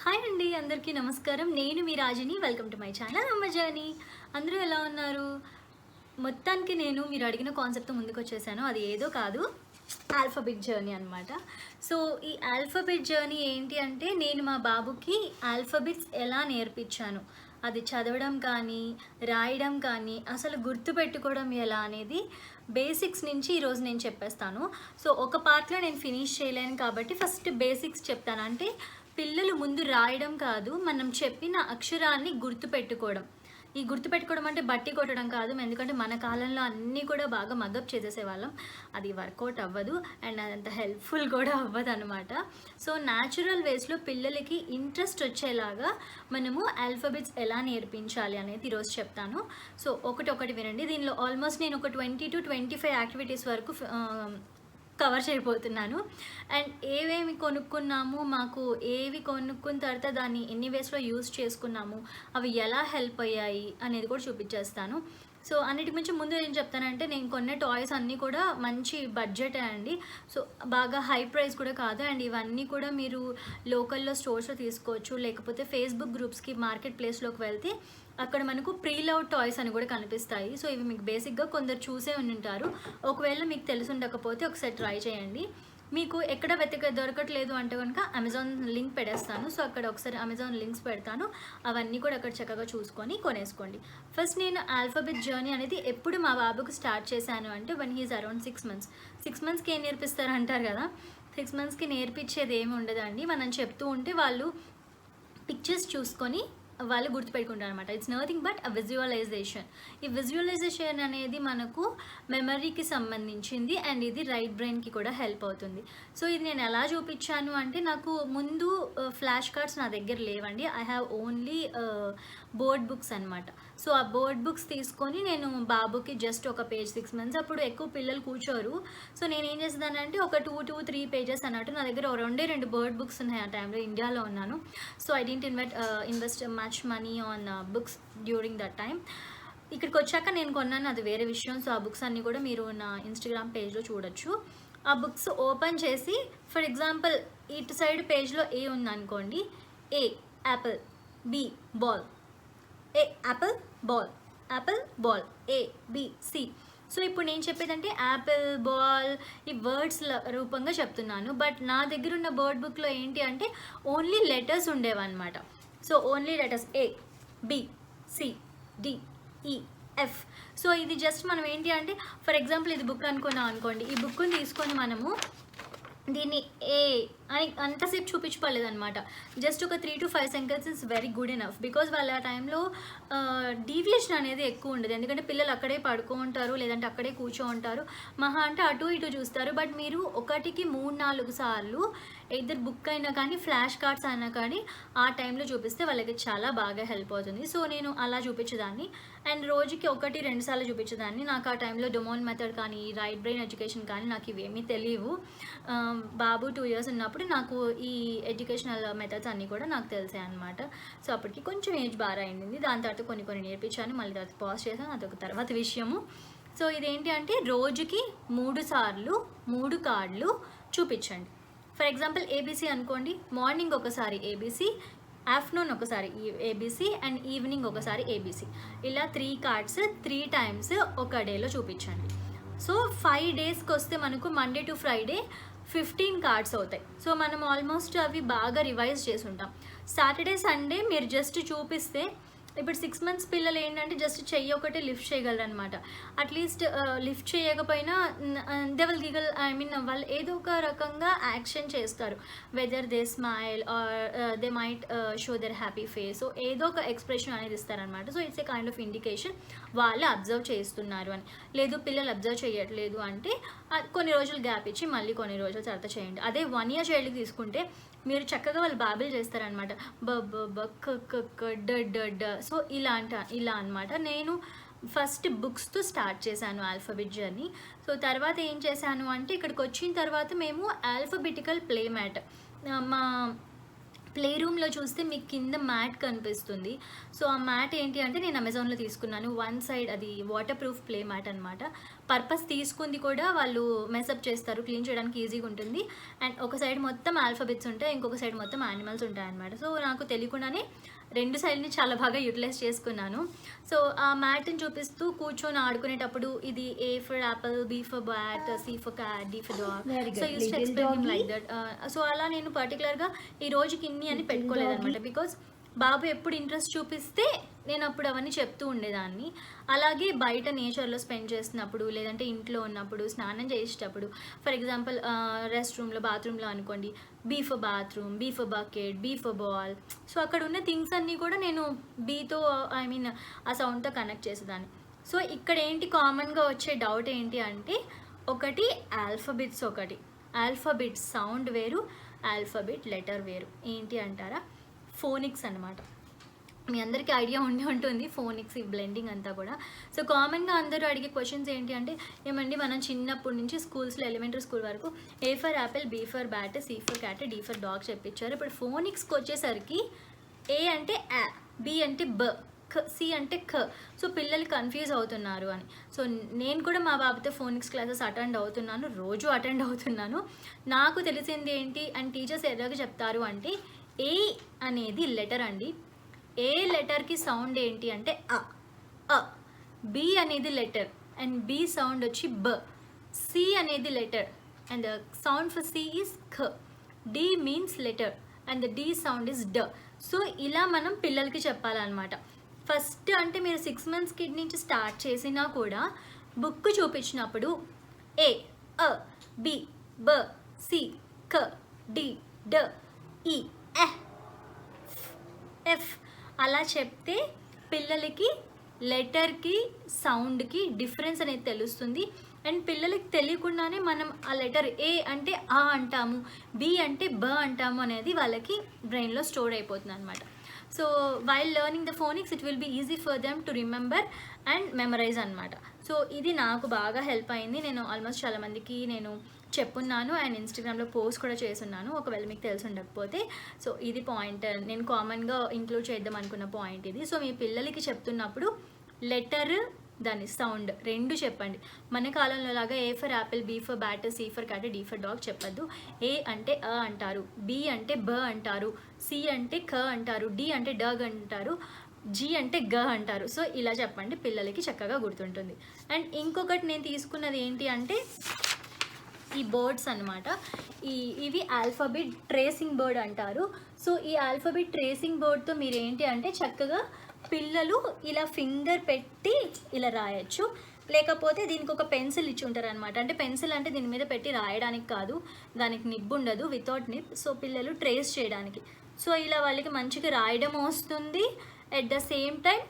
Hi అండి, అందరికీ నమస్కారం. నేను మీ రాజిని. వెల్కమ్ టు మై ఛానల్ అమ్మ జర్నీ. అందరూ ఎలా ఉన్నారు? మొత్తానికి నేను మీరు అడిగిన కాన్సెప్ట్తో ముందుకొచ్చేసాను. అది ఏదో కాదు, ఆల్ఫాబెట్ జర్నీ అనమాట. సో ఈ ఆల్ఫాబెట్ జర్నీ ఏంటి అంటే, నేను మా బాబుకి ఆల్ఫాబెట్స్ ఎలా నేర్పించాను, అది చదవడం కానీ రాయడం కానీ అసలు గుర్తుపెట్టుకోవడం ఎలా అనేది బేసిక్స్ నుంచి ఈరోజు నేను చెప్పేస్తాను. సో ఒక పార్ట్లో నేను ఫినిష్ చేయలేను కాబట్టి ఫస్ట్ బేసిక్స్ చెప్తాను. అంటే పిల్లలు ముందు రాయడం కాదు, మనం చెప్పిన అక్షరాన్ని గుర్తుపెట్టుకోవడం. ఈ గుర్తుపెట్టుకోవడం అంటే బట్టి కొట్టడం కాదు, ఎందుకంటే మన కాలంలో అన్నీ కూడా బాగా మగప్ చేసేసేవాళ్ళం. అది వర్కౌట్ అవ్వదు అండ్ అదంత హెల్ప్ఫుల్ కూడా అవ్వదు అనమాట. సో న్యాచురల్ వేస్లో పిల్లలకి ఇంట్రెస్ట్ వచ్చేలాగా మనము ఆల్ఫాబెట్స్ ఎలా నేర్పించాలి అనేది ఈరోజు చెప్తాను. సో ఒకటి వినండి. దీనిలో ఆల్మోస్ట్ నేను ఒక 20 to 25 యాక్టివిటీస్ వరకు కవర్ చేయబోతున్నాను. అండ్ ఏవేమి కొనుక్కున్నాము, మాకు ఏవి కొనుక్కున్న తర్వాత దాన్ని ఎన్ని వేస్లో యూజ్ చేసుకున్నాము, అవి ఎలా హెల్ప్ అయ్యాయి అనేది కూడా చూపించేస్తాను. సో అన్నిటి మించి ముందు ఏం చెప్తానంటే, నేను కొన్న టాయ్స్ అన్నీ కూడా మంచి బడ్జెటే అండి. సో బాగా హై ప్రైస్ కూడా కాదు. అండ్ ఇవన్నీ కూడా మీరు లోకల్లో స్టోర్స్లో తీసుకోవచ్చు, లేకపోతే ఫేస్బుక్ గ్రూప్స్కి మార్కెట్ ప్లేస్లోకి వెళ్తే అక్కడ మనకు ప్రీ లవ్ టాయ్స్ అని కూడా కనిపిస్తాయి. సో ఇవి మీకు బేసిక్గా కొందరు చూసే ఉంటారు. ఒకవేళ మీకు తెలిసి ఉండకపోతే ఒకసారి ట్రై చేయండి. మీకు ఎక్కడ దొరకట్లేదు అంటే కనుక అమెజాన్ లింక్ పెడేస్తాను. సో అక్కడ ఒకసారి అమెజాన్ లింక్స్ పెడతాను, అవన్నీ కూడా అక్కడ చక్కగా చూసుకొని కొనేసుకోండి. ఫస్ట్ నేను ఆల్ఫాబెట్ జర్నీ అనేది ఎప్పుడు మా బాబుకు స్టార్ట్ చేశాను అంటే, వన్ హీజ్ అరౌండ్ 6 months. 6 monthsకి ఏం నేర్పిస్తారు అంటారు కదా. 6 monthsకి నేర్పించేది ఏమి ఉండదండి. మనం చెప్తూ ఉంటే వాళ్ళు పిక్చర్స్ చూసుకొని వాళ్ళు గుర్తుపెట్టుకుంటారు అనమాట. It's nothing but a visualisation. ఈ విజువలైజేషన్ అనేది మనకు మెమరీకి సంబంధించింది అండ్ ఇది రైట్ బ్రెయిన్కి కూడా హెల్ప్ అవుతుంది. సో ఇది నేను ఎలా చూపించాను అంటే, నాకు ముందు ఫ్లాష్ కార్డ్స్ నా దగ్గర లేవండి. I have only board books అనమాట. సో ఆ బోర్డ్ బుక్స్ తీసుకొని నేను బాబుకి జస్ట్ ఒక పేజ్, 6 months అప్పుడు ఎక్కువ పిల్లలు కూర్చోరు. సో నేను ఏం చేసేదానంటే ఒక 2 to 3 pages అన్నట్టు, నా దగ్గర 2 బోర్డ్ బుక్స్ ఉన్నాయి. ఆ టైంలో ఇండియాలో ఉన్నాను. So I didn't invest much money on books during that time. ఇక్కడికి వచ్చాక నేను కొన్నాను, అది వేరే విషయం. సో ఆ బుక్స్ అన్నీ కూడా మీరు నా ఇన్స్టాగ్రామ్ పేజ్లో చూడొచ్చు. ఆ బుక్స్ ఓపెన్ చేసి, ఫర్ ఎగ్జాంపుల్ ఇటు సైడ్ పేజ్లో ఏ ఉందనుకోండి, A apple, B ball, A apple ball, apple ball, A B C. So ఇప్పుడు నేను చెప్పేదంటే యాపిల్ బాల్ ఈ వర్డ్స్ రూపంగా చెప్తున్నాను. బట్ నా దగ్గర ఉన్న బోర్డ్ బుక్లో ఏంటి అంటే ఓన్లీ లెటర్స్ ఉండేవన్నమాట. So only letters A B C D E F. So ఇది జస్ట్ మనం ఏంటి అంటే, ఫర్ ఎగ్జాంపుల్ ఇది బుక్ అనుకున్నాం అనుకోండి, ఈ బుక్ని తీసుకొని మనము దీన్ని ఏ అని అంతసేపు చూపించుకోలేదన్నమాట. జస్ట్ ఒక 3 to 5 sentences very good enough. Because వాళ్ళ ఆ టైంలో డీవియేషన్ అనేది ఎక్కువ ఉండదు, ఎందుకంటే పిల్లలు అక్కడే పడుకో ఉంటారు, లేదంటే అక్కడే కూర్చో ఉంటారు, మహా అంటే అటు ఇటు చూస్తారు. బట్ మీరు ఒకటికి 3-4 సార్లు ఇద్దరు బుక్ అయినా కానీ ఫ్లాష్ కార్డ్స్ అయినా కానీ ఆ టైంలో చూపిస్తే వాళ్ళకి చాలా బాగా హెల్ప్ అవుతుంది. సో నేను అలా చూపించేదాన్ని. అండ్ రోజుకి 1-2 సార్లు చూపించేదాన్ని. నాకు ఆ టైంలో డొమోన్ మెథడ్ కానీ రైట్ బ్రెయిన్ ఎడ్యుకేషన్ కానీ నాకు ఇవేమీ తెలియవు. బాబు 2 years ఉన్నప్పుడు నాకు ఈ ఎడ్యుకేషనల్ మెథడ్స్ అన్నీ కూడా నాకు తెలిసాయి అనమాట. సో అప్పటికి కొంచెం ఏజ్ బాగా అయింది. దాని తర్వాత కొన్ని నేర్పించాను, మళ్ళీ తర్వాత పాజ్ చేశాను, అదొక తర్వాత విషయము. సో ఇదేంటి అంటే, రోజుకి 3 సార్లు 3 కార్డులు చూపించండి. ఫర్ ఎగ్జాంపుల్ ఏబీసీ అనుకోండి, మార్నింగ్ ఒకసారి ఏబీసీ, ఆఫ్టర్నూన్ ఒకసారి ఏబీసీ అండ్ ఈవినింగ్ ఒకసారి ఏబీసీ. ఇలా 3 cards 3 times ఒక డేలో చూపించండి. సో 5 daysకి వస్తే మనకు మండే టు ఫ్రైడే 15 cards అవుతాయి. సో మనం ఆల్మోస్ట్ అవి బాగా రివైజ్ చేసి ఉంటాం. సాటర్డే సండే మీరు జస్ట్ చూపిస్తే, ఇప్పుడు 6 months పిల్లలు ఏంటంటే జస్ట్ చెయ్యి ఒకటే లిఫ్ట్ చేయగలరు అనమాట. అట్లీస్ట్ లిఫ్ట్ చేయకపోయినా దే విల్ గిగల్, వాళ్ళు ఏదో ఒక రకంగా యాక్షన్ చేస్తారు. Whether they smile or they might show their happy face. So ఏదో ఒక ఎక్స్ప్రెషన్ అనేది ఇస్తారనమాట. So it's a kind of indication వాళ్ళు అబ్జర్వ్ చేస్తున్నారు అని. లేదు పిల్లలు అబ్జర్వ్ చేయట్లేదు అంటే కొన్ని రోజులు గ్యాప్ ఇచ్చి మళ్ళీ కొన్ని రోజుల తర్వాత చేయండి. అదే 1 year చైల్డ్కి తీసుకుంటే మీరు చక్కగా వాళ్ళు బాబిల్ చేస్తారనమాట, బ బ బ క క క డ డ డ. సో ఇలా అనమాట. నేను ఫస్ట్ బుక్స్తో స్టార్ట్ చేశాను ఆల్ఫాబెట్ జర్నీ. సో తర్వాత ఏం చేశాను అంటే, ఇక్కడికి వచ్చిన తర్వాత మేము ఆల్ఫాబెటికల్ ప్లే మ్యాట్, మా ప్లే రూమ్లో చూస్తే మీకు కింద మ్యాట్ కనిపిస్తుంది. సో ఆ మ్యాట్ ఏంటి అంటే నేను అమెజాన్లో తీసుకున్నాను. 1 side అది వాటర్ ప్రూఫ్ ప్లే మ్యాట్ అనమాట. పర్పస్ తీసుకుంది కూడా వాళ్ళు మెసప్ చేస్తారు, క్లీన్ చేయడానికి ఈజీగా ఉంటుంది. అండ్ ఒక సైడ్ మొత్తం ఆల్ఫాబెట్స్ ఉంటాయి, ఇంకొక సైడ్ మొత్తం యానిమల్స్ ఉంటాయి అన్నమాట. సో నాకు తెలియకుండానే రెండు సైడ్ని చాలా బాగా యూటిలైజ్ చేసుకున్నాను. సో ఆ మ్యాట్ని చూపిస్తూ కూర్చొని ఆడుకునేటప్పుడు ఇది A for apple, B for bat, C for cat, D for dog. So use to explain like that. So అలా నేను పర్టికులర్గా ఈ రోజుకి ఇన్ని అని పెట్టుకోలేదన్నమాట. బికాజ్ బాబు ఎప్పుడు ఇంట్రెస్ట్ చూపిస్తే నేను అప్పుడు అవన్నీ చెప్తూ ఉండేదాన్ని. అలాగే బయట నేచర్లో స్పెండ్ చేస్తున్నప్పుడు, లేదంటే ఇంట్లో ఉన్నప్పుడు, స్నానం చేసేటప్పుడు, ఫర్ ఎగ్జాంపుల్ రెస్ట్ రూమ్లో, బాత్రూంలో అనుకోండి, B for bathroom, B for bucket, B for ball. So అక్కడ ఉన్న థింగ్స్ అన్నీ కూడా నేను బీతో ఆ సౌండ్తో కనెక్ట్ చేసేదాన్ని. సో ఇక్కడ ఏంటి కామన్గా వచ్చే డౌట్ ఏంటి అంటే, ఒకటి ఆల్ఫాబెట్స్, ఒకటి ఆల్ఫాబెట్ సౌండ్ వేరు, ఆల్ఫాబెట్ లెటర్ వేరు. ఏంటి అంటారా? ఫోనిక్స్ అనమాట. మీ అందరికీ ఐడియా ఉండి ఉంటుంది ఫోనిక్స్, ఈ బ్లెండింగ్ అంతా కూడా. సో కామన్గా అందరూ అడిగే క్వశ్చన్స్ ఏంటి అంటే, ఏమండి మనం చిన్నప్పటి నుంచి స్కూల్స్లో ఎలిమెంటరీ స్కూల్ వరకు A for apple, B for bat, C for cat, D for dog చెప్పించారు. ఇప్పుడు ఫోనిక్స్కి వచ్చేసరికి A అంటే A, B అంటే B, C అంటే ఖ. సో పిల్లలు కన్ఫ్యూజ్ అవుతున్నారు అని. సో నేను కూడా మా బాబుతో ఫోనిక్స్ క్లాసెస్ అటెండ్ అవుతున్నాను, రోజు అటెండ్ అవుతున్నాను. నాకు తెలిసింది ఏంటి అండ్ టీచర్స్ ఎలాగ చెప్తారు అంటే, ఏ అనేది లెటర్ అండి. ఏ లెటర్కి సౌండ్ ఏంటి అంటే అ. బి అనేది లెటర్ అండ్ బి సౌండ్ వచ్చి బ. సి అనేది letter and the sound for C is ఖ. D means letter and the D sound is డ. సో ఇలా మనం పిల్లలకి చెప్పాలన్నమాట. ఫస్ట్ అంటే మీరు 6 months కిడ్ నుంచి స్టార్ట్ చేసినా కూడా బుక్ చూపించినప్పుడు ఏ, అ, బి, బ, సి, ఖ, డి, డ, ఈ, ఎఫ్ అలా చెప్తే పిల్లలకి లెటర్కి సౌండ్కి డిఫరెన్స్ అనేది తెలుస్తుంది. అండ్ పిల్లలకి తెలియకుండానే మనం ఆ లెటర్ ఏ అంటే ఆ అంటాము, బి అంటే బ అంటాము అనేది వాళ్ళకి బ్రెయిన్లో స్టోర్ అయిపోతుంది అనమాట. So while learning the phonics it will be easy for them to remember and memorise అనమాట. సో ఇది నాకు బాగా హెల్ప్ అయింది. నేను ఆల్మోస్ట్ చాలామందికి నేను చెప్పున్నాను అండ్ ఇన్స్టాగ్రామ్లో పోస్ట్ కూడా చేస్తున్నాను, ఒకవేళ మీకు తెలిసి ఉండకపోతే. సో ఇది పాయింట్, నేను కామన్గా ఇంక్లూడ్ చేద్దాం అనుకున్న పాయింట్ ఇది. సో మీ పిల్లలకి చెప్తున్నప్పుడు లెటర్, దాని సౌండ్ రెండు చెప్పండి. మన కాలంలో లాగా A for apple, B for bat, C for cat, D for dog చెప్పద్దు. A అంటే అ అంటారు, B అంటే బ అంటారు, C అంటే ఖ అంటారు, D అంటే డగ్ అంటారు, G అంటే గ అంటారు. సో ఇలా చెప్పండి, పిల్లలకి చక్కగా గుర్తుంటుంది. అండ్ ఇంకొకటి నేను తీసుకున్నది ఏంటి అంటే ఈ బోర్డ్స్ అనమాట. ఇవి ఆల్ఫాబెట్ ట్రేసింగ్ బోర్డ్ అంటారు. సో ఈ ఆల్ఫాబెట్ ట్రేసింగ్ బోర్డ్తో మీరు ఏంటి అంటే చక్కగా పిల్లలు ఇలా ఫింగర్ పెట్టి ఇలా రాయొచ్చు, లేకపోతే దీనికి ఒక పెన్సిల్ ఇచ్చి ఉంటారు అనమాట. అంటే పెన్సిల్ అంటే దీని మీద పెట్టి రాయడానికి కాదు, దానికి నిబ్ ఉండదు, వితౌట్ నిబ్. సో పిల్లలు ట్రేస్ చేయడానికి. సో ఇలా వాళ్ళకి మంచిగా రాయడం వస్తుంది, ఎట్ ద సేమ్ టైం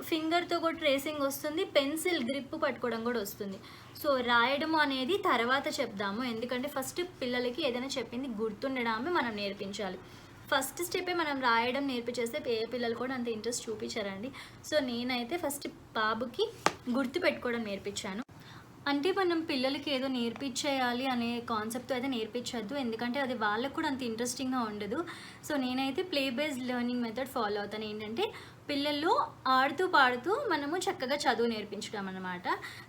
ఫింగర్తో కూడా ట్రేసింగ్ వస్తుంది, పెన్సిల్ గ్రిప్ పట్టుకోవడం కూడా వస్తుంది. సో రాయడం అనేది తర్వాత చెప్దాము, ఎందుకంటే ఫస్ట్ పిల్లలకి ఏదైనా చెప్పింది గుర్తుండడమే మనం నేర్పించాలి. ఫస్ట్ స్టెప్పే మనం రాయడం నేర్పించేస్తే ఏ పిల్లలు కూడా అంత ఇంట్రెస్ట్ చూపించారండి. సో నేనైతే ఫస్ట్ బాబుకి గుర్తు పెట్టుకోవడం నేర్పించాను. అంటే మనం పిల్లలకి ఏదో నేర్పించేయాలి అనే కాన్సెప్ట్ అయితే నేర్పించద్దు, ఎందుకంటే అది వాళ్ళకు కూడా అంత ఇంట్రెస్టింగ్గా ఉండదు. సో నేనైతే play based learning method follow అవుతాను. ఏంటంటే పిల్లలు ఆడుతూ పాడుతూ మనము చక్కగా చదువు నేర్పించడం అనమాట.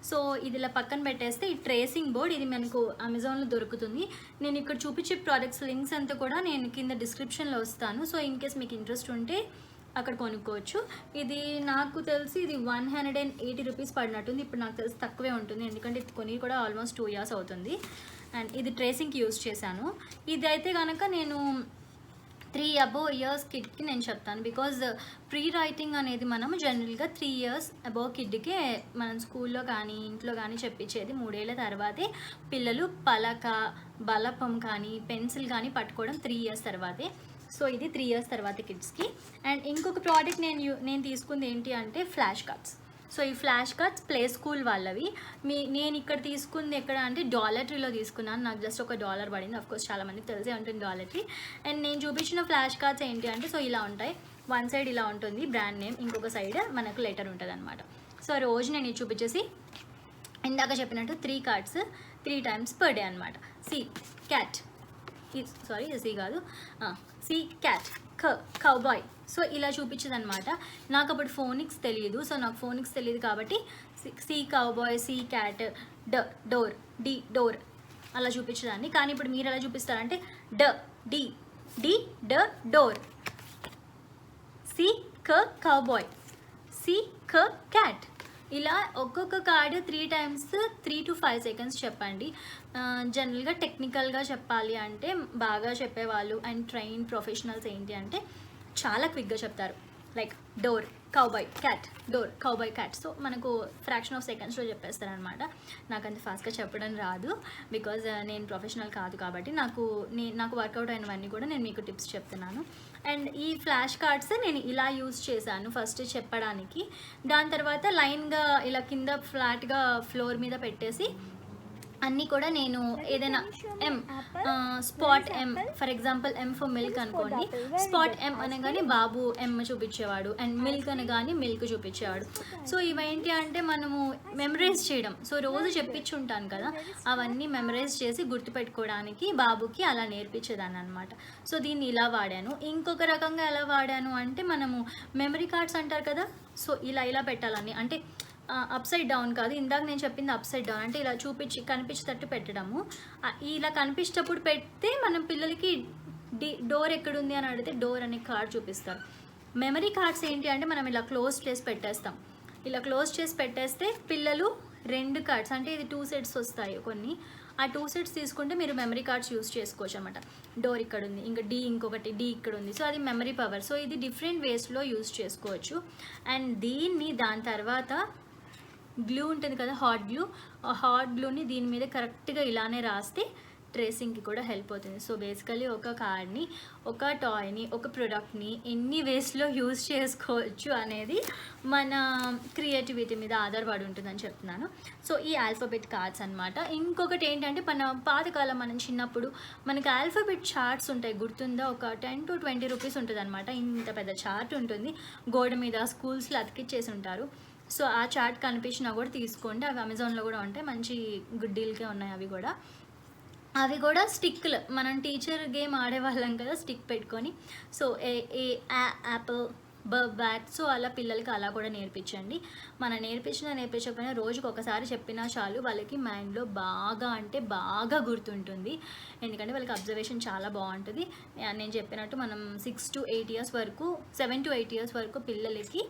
సో ఇది ఇలా పక్కన పెట్టేస్తే ఈ ట్రేసింగ్ బోర్డ్ ఇది మనకు అమెజాన్లో దొరుకుతుంది. నేను ఇక్కడ చూపించే ప్రోడక్ట్స్ లింక్స్ అంతా కూడా నేను కింద డిస్క్రిప్షన్లో వస్తాను. సో ఇన్ కేస్ మీకు ఇంట్రెస్ట్ ఉంటే అక్కడ కొనుక్కోవచ్చు. ఇది నాకు తెలిసి ఇది 180 రూపీస్ పడినట్టుంది. ఇప్పుడు నాకు తెలిసి తక్కువే ఉంటుంది, ఎందుకంటే ఇది కొని కూడా ఆల్మోస్ట్ 2 years అవుతుంది. అండ్ ఇది ట్రేసింగ్కి యూజ్ చేశాను. ఇదైతే కనుక నేను 3 above years కిడ్కి నేను చెప్తాను. బికాజ్ ప్రీ రైటింగ్ అనేది మనము జనరల్గా 3 years అబోవ్ కిడ్కే మనం స్కూల్లో కానీ ఇంట్లో కానీ చెప్పించేది. 3 ఏళ్ల తర్వాతే పిల్లలు పలక, బలపం కానీ పెన్సిల్ కానీ పట్టుకోవడం 3 years తర్వాతే. సో ఇది 3 years తర్వాత కిడ్స్కి. అండ్ ఇంకొక ప్రోడక్ట్ నేను తీసుకుంది ఏంటి అంటే ఫ్లాష్ కార్డ్స్. సో ఈ ఫ్లాష్ కార్డ్స్ ప్లే స్కూల్ వాళ్ళవి. నేను ఇక్కడ తీసుకుంది ఎక్కడ అంటే డాలర్ ట్రీలో తీసుకున్నాను. నాకు జస్ట్ $1 పడింది. అఫ్కోర్స్ చాలామందికి తెలిసే ఉంటుంది డాలర్ ట్రీ. అండ్ నేను చూపించిన ఫ్లాష్ కార్డ్స్ ఏంటి అంటే సో ఇలా ఉంటాయి. వన్ సైడ్ ఇలా ఉంటుంది బ్రాండ్ నేమ్, ఇంకొక సైడ్ మనకు లెటర్ ఉంటుంది అనమాట. సో రోజు నేను ఇది చూపించేసి ఇందాక చెప్పినట్టు 3 cards 3 times per day అనమాట. సి క్యాట్, సారీ సి కాదు, సి క్యాట్, కౌబాయ్. సో ఇలా చూపించదు అనమాట. నాకు అప్పుడు ఫోనిక్స్ తెలియదు. సో నాకు ఫోనిక్స్ తెలియదు కాబట్టి C cowboy, C cat, door, D door అలా చూపించదాన్ని. కానీ ఇప్పుడు మీరు ఎలా చూపిస్తారంటే D door, C cowboy, C cat. ఇలా ఒక్కొక్క కార్డ్ 3 times 3 to 5 seconds చెప్పండి. జనరల్గా టెక్నికల్గా చెప్పాలి అంటే బాగా చెప్పేవాళ్ళు అండ్ ట్రైన్ ప్రొఫెషనల్స్ ఏంటి అంటే చాలా క్విక్గా చెప్తారు. Like door cowboy cat, door cowboy cat. So మనకు ఫ్రాక్షన్ ఆఫ్ సెకండ్స్లో చెప్పేస్తారనమాట. నాకు అంత ఫాస్ట్గా చెప్పడం రాదు బికాజ్ నేను ప్రొఫెషనల్ కాదు కాబట్టి. నాకు వర్కౌట్ అయినవన్నీ కూడా నేను మీకు టిప్స్ చెప్తున్నాను. అండ్ ఈ ఫ్లాష్ కార్డ్స్ నేను ఇలా యూజ్ చేశాను ఫస్ట్ చెప్పడానికి. దాని తర్వాత లైన్గా ఇలా కింద ఫ్లాట్గా ఫ్లోర్ మీద పెట్టేసి అన్నీ కూడా నేను ఏదైనా spot M, for example M for milk అనుకోండి. స్పాట్ ఎం అనగానే బాబు ఎం చూపించేవాడు అండ్ మిల్క్ అనగానే మిల్క్ చూపించేవాడు. సో ఇవేంటి అంటే మనము మెమరైజ్ చేయడం. సో రోజు చెప్పించుంటాను కదా, అవన్నీ మెమరైజ్ చేసి గుర్తుపెట్టుకోవడానికి బాబుకి అలా నేర్పించేదాన్ని అనమాట. సో దీన్ని ఇలా వాడాను. ఇంకొక రకంగా ఎలా వాడాను అంటే మనము మెమరీ కార్డ్స్ అంటారు కదా, సో ఇలా పెట్టాలని అంటే అప్సైడ్ డౌన్ కాదు, ఇందాక నేను చెప్పింది అప్సైడ్ డౌన్ అంటే ఇలా కనిపించేటట్టు పెట్టడము. ఇలా కనిపించేటప్పుడు పెడితే మనం పిల్లలకి డోర్ ఎక్కడుంది అని అడిగితే డోర్ అనే కార్డ్ చూపిస్తారు. మెమరీ కార్డ్స్ ఏంటి అంటే మనం ఇలా క్లోజ్ చేసి పెట్టేస్తాం. ఇలా క్లోజ్ చేసి పెట్టేస్తే పిల్లలు 2 కార్డ్స్ అంటే ఇది 2 sets వస్తాయి కొన్ని. ఆ 2 sets తీసుకుంటే మీరు మెమరీ కార్డ్స్ యూస్ చేసుకోవచ్చు అనమాట. డోర్ ఇక్కడ ఉంది, ఇంకా ఇంకొకటి డి ఇక్కడ ఉంది. సో అది మెమరీ పవర్. సో ఇది డిఫరెంట్ వేస్లో యూస్ చేసుకోవచ్చు. అండ్ దాని తర్వాత గ్లూ ఉంటుంది కదా, హాట్ గ్లూని దీని మీద కరెక్ట్గా ఇలానే రాస్తే ట్రేసింగ్కి కూడా హెల్ప్ అవుతుంది. సో బేసికలీ ఒక కార్డ్ని, ఒక టాయ్ని, ఒక ప్రోడక్ట్ని ఎన్ని వేస్లో యూజ్ చేసుకోవచ్చు అనేది మన క్రియేటివిటీ మీద ఆధారపడి ఉంటుందని చెప్తున్నాను. సో ఈ ఆల్ఫాబెట్ కార్డ్స్ అనమాట. ఇంకొకటి ఏంటంటే పాతకాలం మనం చిన్నప్పుడు మనకి ఆల్ఫాబెట్ చార్ట్స్ ఉంటాయి, గుర్తుందా? ఒక 10 to 20 రూపీస్ ఉంటుంది అనమాట. ఇంత పెద్ద చార్ట్ ఉంటుంది, గోడ మీద స్కూల్స్లో అతికిచ్చేసి ఉంటారు. సో ఆ చార్ట్ కనిపించినా కూడా తీసుకోండి. అవి అమెజాన్లో కూడా ఉంటాయి, మంచి గుడ్ డీల్కే ఉన్నాయి. అవి కూడా స్టిక్లు, మనం టీచర్ గేమ్ ఆడేవాళ్ళం కదా స్టిక్ పెట్టుకొని. So Apple, bat. సో అలా పిల్లలకి అలా కూడా నేర్పించండి. మనం నేర్పించకపోయినా రోజుకి ఒకసారి చెప్పినా చాలు, వాళ్ళకి మైండ్లో బాగా అంటే బాగా గుర్తుంటుంది. ఎందుకంటే వాళ్ళకి అబ్జర్వేషన్ చాలా బాగుంటుంది. నేను చెప్పినట్టు మనం 6 to 8 years వరకు, 7 to 8 years వరకు పిల్లలకి